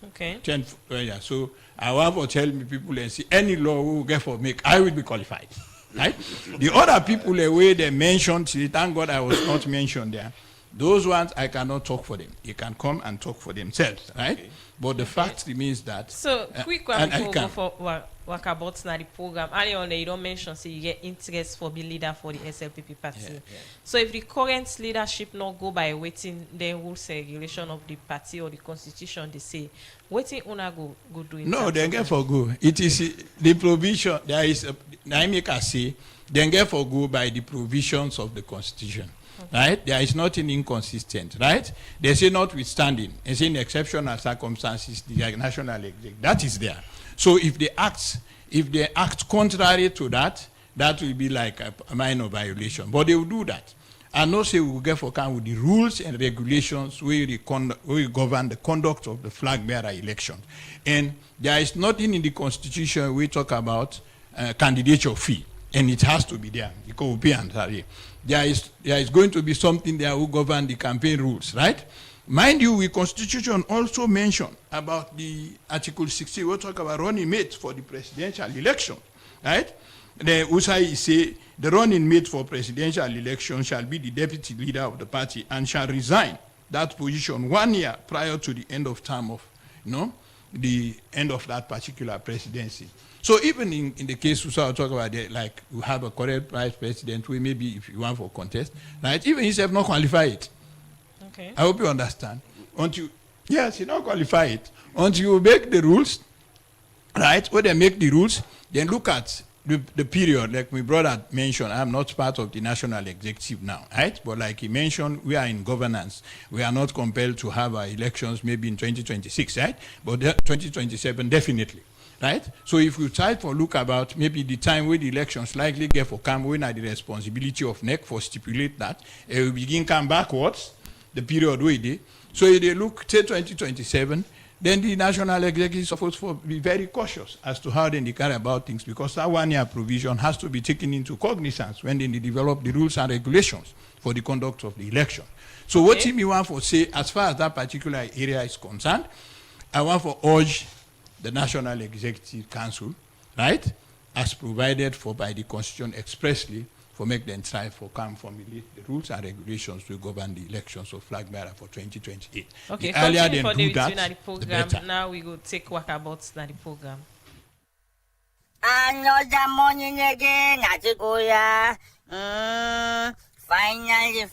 Okay. 10 years. So I want to tell me people and see any law who get for make, I will be qualified. Right? The other people, the way they mentioned, thank God I was not mentioned there. Those ones, I cannot talk for them. They can come and talk for themselves, right? Okay. But the fact remains that... So, quick one before we go for work about the program. Earlier on, you don't mention, so you get interest for being leader for the SLPP party. Yeah, yeah. So, if the current leadership not go by waiting the rules and regulation of the party or the constitution, they say, waiting una go do it. No, they get for go. It is the provision, there is, I make a say, they get for go by the provisions of the constitution. Okay. Right? There is nothing inconsistent, right? They say notwithstanding, they say in exceptional circumstances, the national executive, that is there. So if they act contrary to that, that will be like a minor violation. But they will do that. And also we will get for account with the rules and regulations we govern the conduct of the flag bearer election. And there is nothing in the constitution we talk about candidature fee. And it has to be there. There is going to be something there who govern the campaign rules, right? Mind you, the Constitution also mentioned about the Article 60, we'll talk about running mate for the presidential election, right? The USAI say the running mate for presidential election shall be the deputy leader of the party and shall resign that position 1 year prior to the end of term of, the end of that particular presidency. So even in the case we talk about it, like we have a correct vice president, we maybe if you want for contest, right? Even he have not qualified. Okay. I hope you understand. Yes, he not qualified. Until you make the rules right? Where they make the rules, then look at the period, like my brother mentioned. I'm not part of the national executive now, right? But like he mentioned, we are in governance. We are not compelled to have our elections maybe in 2026, right? But 2027 definitely, right? So if we try to look about maybe the time where the elections likely get for come, when are the responsibility of NEC for stipulate that, we begin come backwards, the period we did. So if they look till 2027, then the national executive is supposed to be very cautious as to how they carry about things, because that 1 year provision has to be taken into cognizance when they develop the rules and regulations for the conduct of the election. So what me want to say, as far as that particular area is concerned, I want to urge the National Executive Council, right, as provided for by the Constitution expressly, for make them try for come formulate the rules and regulations to govern the elections of flag bearer for 2028. Okay, the earlier continue they for do the that, program. the better. Now we go take walkabouts na the program. Another morning again, Atikoya. Finally.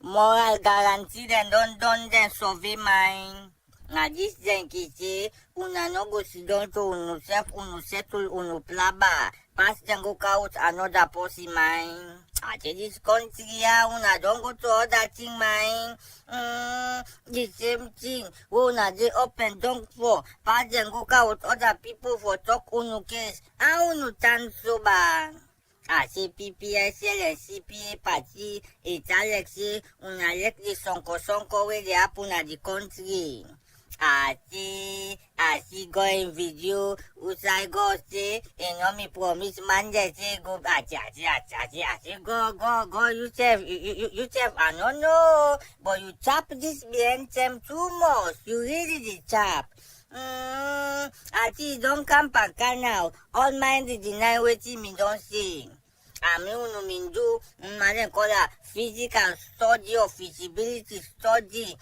Moral guarantee then don't then survey mine. Now this then kisi, una no go sit down to unu self, unu settle, unu plaba. Pass then go out another pussy mine. At this country, una don't go to other thing mine. The same thing. Una they open don't for. Pass then go out other people for talk unu case. And unu tan soba. SLPP, SLPP party, it's Alexi, una let the sonko where they happen at the country. I see going video, usai go say, and me promise man they say go, go, you chef, I don't know, but you chop this behind them too much, you really the chop. Ati don't come back now, all mind deny wetin me don't say. I mean, do call it physical study or feasibility study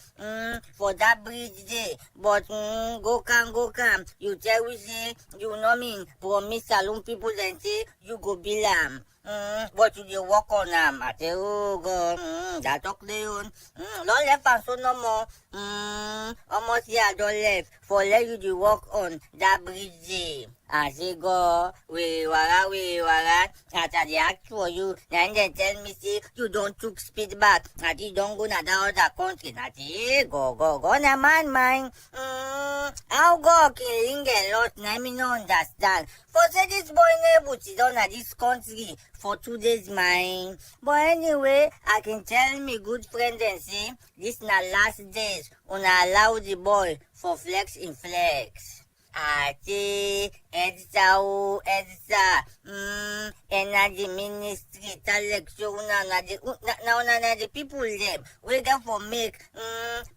for that bridge there. But go come. You tell we say you know me promise saloon people then say you go bill am. But you dey work on them. I say, oh God, that talk they own. Don't left and so no more. Almost here I don't left for let you the work on that bridge there. I say go, we wara. After they ask for you, then they tell me say you don't took speed back. That you don't go na that other country. That go na man mine. How go killing and lost? Na me no understand. For say this boy neighbor sit down at this country for 2 days mine. But anyway, I can tell me good friend and say this na last days. Una allow the boy for flex in flex. Ati, Edsa, Energy Ministry, Telecommunications, na the people them, we get for make,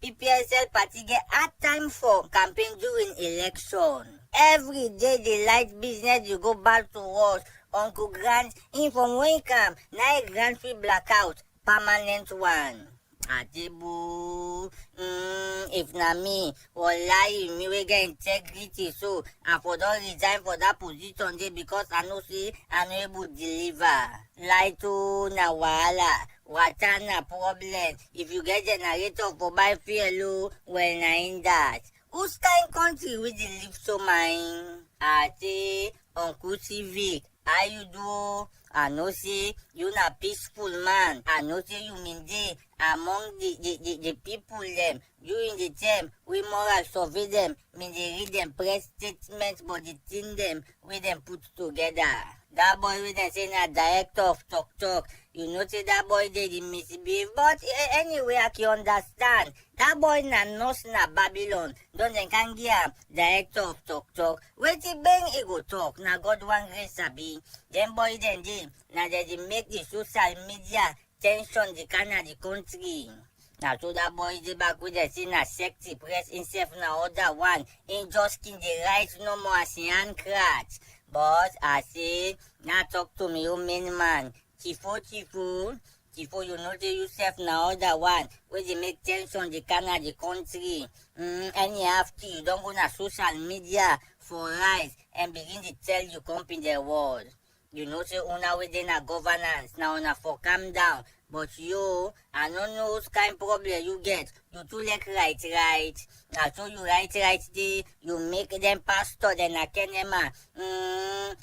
PPSL party get hard time for campaign during election. Every day the light business you go back to work, Uncle Grant, inform when come, now grant free blackout, permanent one. Adibu, if na me, wallahi, me we get integrity, so I for don't resign for that position there because I know see I'm able to deliver. Light to na wala, water na problem. If you get generator for buy fuel, well na in that. Whose kind country we dey live so mine? Ati, Uncle Civic, how you do? I know say you na peaceful man. I know say you mean dey among the people them. During the term, we moral survey them, mean they read them press statements but the thing them we them put together. That boy we them say na director of talk. You know say that boy they misbehave, but anyway I can understand. That boy na nurse na Babylon. Don't they can give director of talk. Wait till bang he go talk. Na God one grace sabi. Them boy then they na they make the social media tension the kind of the country. Now so that boy is back with the sin as sexy press himself na other one. Ain't just in the right no more as he handcratch. But I say, now talk to me, you main man. Chifu, you know to yourself now other one. Where they make tension the kind of the country. And you have to, you don't go na social media for rise and begin to tell you come in the world. You know say una within a governance now una for calm down. But you, I don't know what kind of problem you get. You too like right. Now so you right there, you make them pastor, then I can them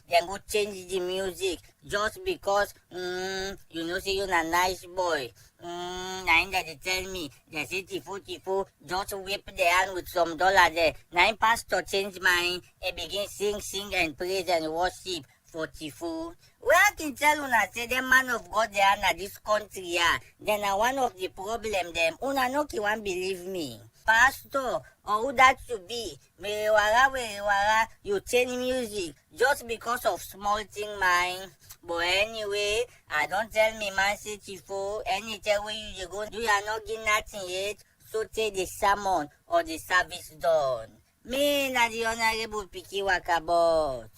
then go change the music just because you know say you're a nice boy. Now that they tell me they say tifu, just whip the hand with some dollar there. Now pastor change mind and begin sing and praise and worship for tifu. Well, I can tell una say the man of God they are in this country, yeah. Then one of the problem them, una no ki wan believe me. Pastor, or who that should be, were you change music just because of small thing mine. But anyway, I don't tell me man say tifo, anytime where you go, do you are not getting nothing yet, so take the sermon or the service done. Me na the honorable Piki Wakabot.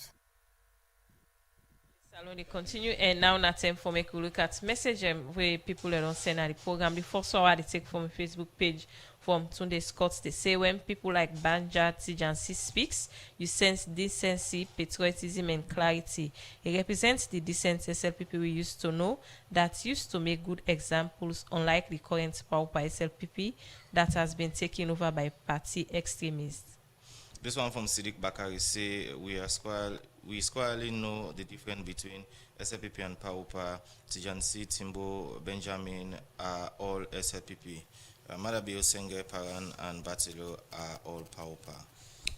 Salon they continue and now na time for make we look at message where people don't send at the program. The first hour they take from a Facebook page from Tunde Scott. They say when people like Banja Tijansi speaks, you sense decency, patriotism and clarity. It represents the decent SLPP we used to know that used to make good examples, unlike the current power by SLPP that has been taken over by party extremists. This one from Siddiq Bakari say we squarely know the difference between SLPP and PAUPA. Tijansi, Timbo, Benjamin are all SLPP. Madabio, Senge, Paran, and Batilo are all PAUPA.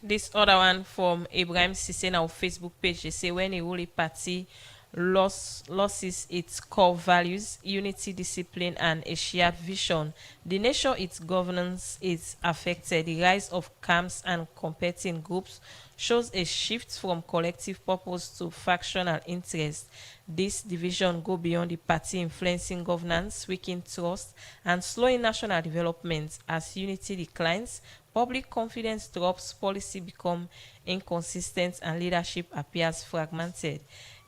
This other one from Ibrahim Sisse on our Facebook page. They say when a ruling party loses its core values, unity, discipline, and a shared vision, the nature its governance is affected. The rise of camps and competing groups shows a shift from collective purpose to factional interest. This division go beyond the party, influencing governance, weakening trust, and slowing national development. As unity declines, public confidence drops, policy become inconsistent, and leadership appears fragmented.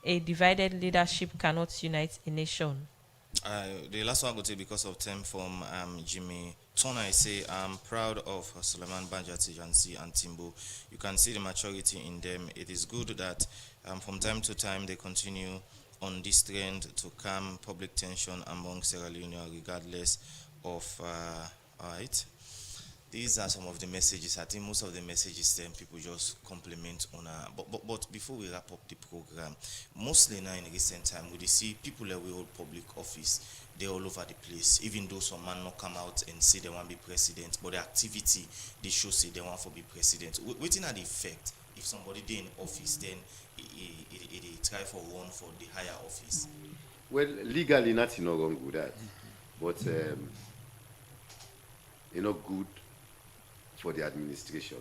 A divided leadership cannot unite a nation. The last one I go take because of time from Jimmy Tona. I say I'm proud of Suleiman Banja Tijansi and Timbo. You can see the maturity in them. It is good that from time to time they continue on this trend to calm public tension among Sierra Leone regardless of alright. These are some of the messages. I think most of the messages then people just compliment on but before we wrap up the program, mostly now in recent time we see people that we hold public office, they're all over the place, even though some man not come out and say they want to be president, but the activity they show say they want to be president. Waiting at the effect if somebody they in office then he try for one for the higher office. Well, legally nothing wrong with that, but not good for the administration,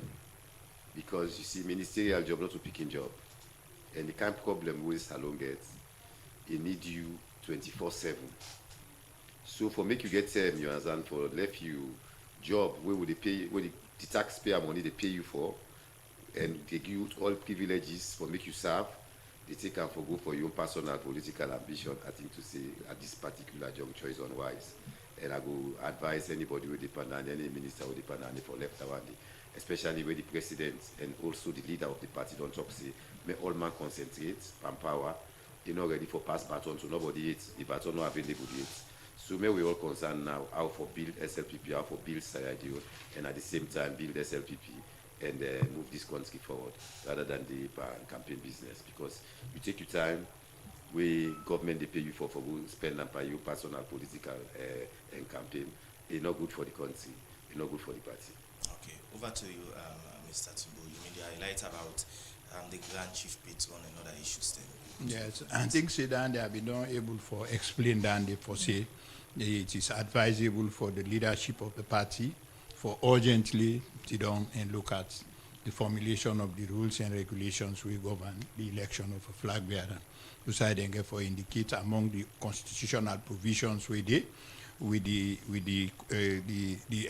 because you see ministerial job not a picking job, and the kind of problem with salon gets, it need you 24/7. So for make you get you understand, for left you job where would they pay, where the taxpayer money they pay you for, and they give you all privileges for make you serve, they take and for go for your own personal political ambition. I think to say at this particular juncture is unwise. And I go advise anybody who depend on any minister who depend on it for left around, especially with the president and also the leader of the party don't talk say, may all man concentrate and power, ready for pass baton, so nobody hates, the baton not available yet. So may we all concerned now how for build SLPP, how for build SIIDO, and at the same time build SLPP and move this country forward rather than the campaign business, because you take your time. We government they pay you for spend and pay you personal political and campaign. It's not good for the country. It's not good for the party. Okay, over to you, Mr. Timbo. You made the highlight about the Grand Chief Patron and other issues then. Yes, I think Sedan they have been able for explain that they for say it is advisable for the leadership of the party for urgently sit down and look at the formulation of the rules and regulations we govern the election of a flag bearer. To side and for indicate among the constitutional provisions with the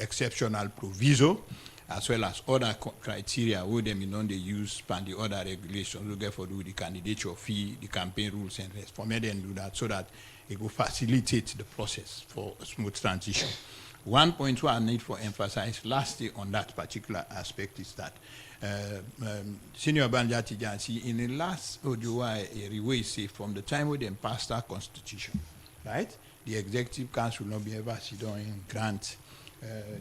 exceptional proviso, as well as other criteria where them in they use and the other regulations we get for do the candidature fee, the campaign rules and rest. For me then do that so that it will facilitate the process for a smooth transition. One point I need to emphasize lastly on that particular aspect is that Senior Banja Tijansi in the last ODY say from the time we then passed our constitution, right? the Executive Council will not be ever sit down and grant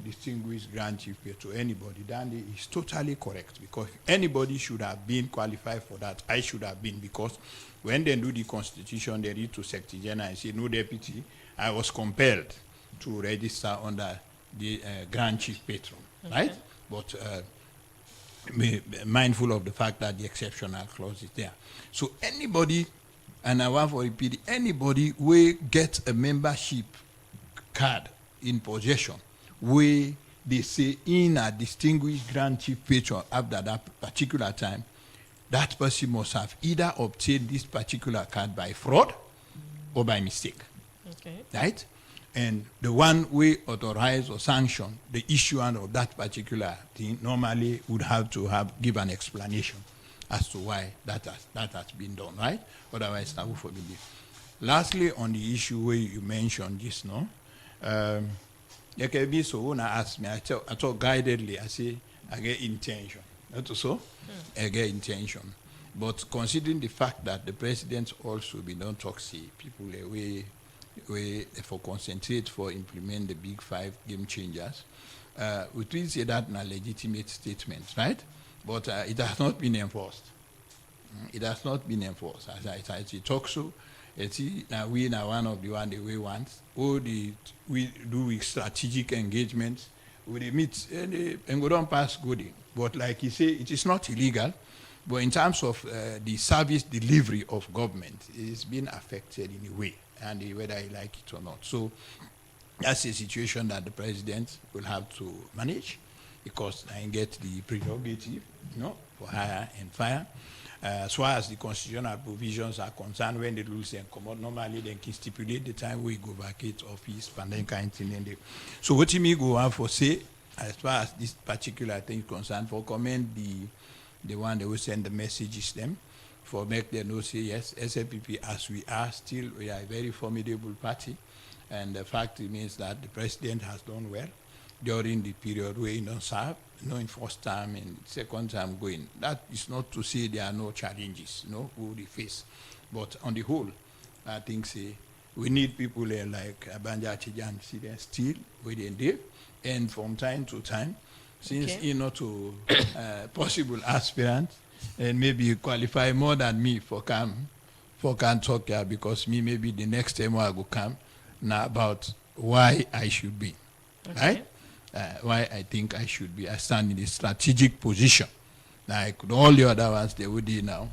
distinguished grant chief to anybody. Dandy is totally correct, because anybody should have been qualified for that. I should have been, because when they do the constitution, they read to Secretary General and say no deputy. I was compelled to register under the Grand Chief Patron, right? But mindful of the fact that the exceptional clause is there. So anybody, and I want to repeat, anybody will get a membership card in possession where they say in a distinguished Grand Chief Patron after that particular time, that person must have either obtained this particular card by fraud or by mistake. Okay. Right? And the one we authorize or sanction the issuance of that particular thing normally would have to give an explanation as to why that has been done, right? Otherwise, that will forgive you. Lastly, on the issue where you mentioned just now, there can be so when I ask me, I talk guidedly, I say, I get intention. Not so? I get intention. But considering the fact that the president also be don't talk see people away for concentrate for implement the big 5 game changers, we will say that in a legitimate statement, right? But it has not been enforced. It has not been enforced. As I talk so, now we now one of the one the way wants. We do with strategic engagement. We meet and we don't pass good in. But like you say, it is not illegal. But in terms of the service delivery of government, it's been affected in a way, and whether you like it or not. So that's a situation that the president will have to manage, because I get the prerogative, for hire and fire. As far as the constitutional provisions are concerned, when the rules and come out, normally they can stipulate the time we go vacate office, and then kind of thing. So what you may go on for say, as far as this particular thing is concerned, for comment the one that will send the messages them, for make them know say yes, SLPP as we are still, we are a very formidable party, and the fact remains that the president has done well during the period where he don't serve, in first time and second time going. That is not to say there are no challenges, who they face. But on the whole, I think we need people like Abanja Chijan still within there. And from time to time, since not to possible aspirant, and maybe qualify more than me for can talk here, because me maybe the next time I go come now about why I should be, right? Why I think I should be. I stand in a strategic position, like all the other ones they would do now.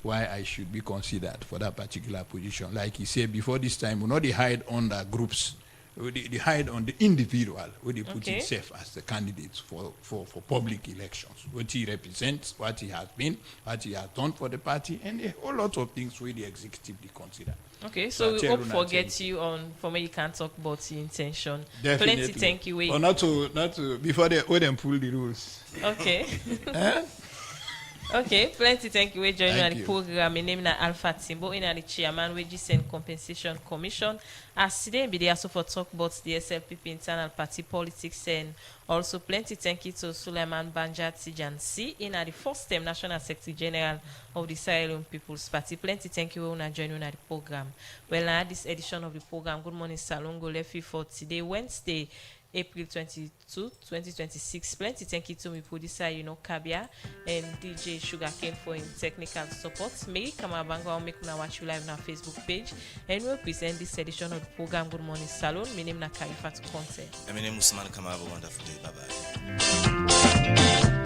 Why I should be considered for that particular position. Like he said before this time, we not hide under groups. They hide on the individual, where they put himself as the candidate for public elections. What he represents, what he has been, what he has done for the party, and a whole lot of things where the executive they consider. Okay, so we hope forget you on for me you can't talk about the intention. Definitely. Plenty thank you. Or not to before they pull the rules. Okay. Okay, plenty thank you. We join you on the program. My name is Alpha Timbo, in the chairman wages and compensation commission. As today be there also for talk about the SLPP internal party politics, and also plenty thank you to Suleiman Banja Tijansi, in the first time National Secretary General of the Sierra Leone People's Party. Plenty thank you when join you on the program. Well, now this edition of the program, Good Morning Salon, go left for today, Wednesday, April 22, 2026. Plenty thank you to my producer, Kabia, and DJ Sugarcane for in technical support. May Kamabanga will make me watch you live on our Facebook page, and we'll present this edition of the program Good Morning Salon. My name is Nakarifat Conte. My name is Usman Kamaba. Wonderful day. Bye bye.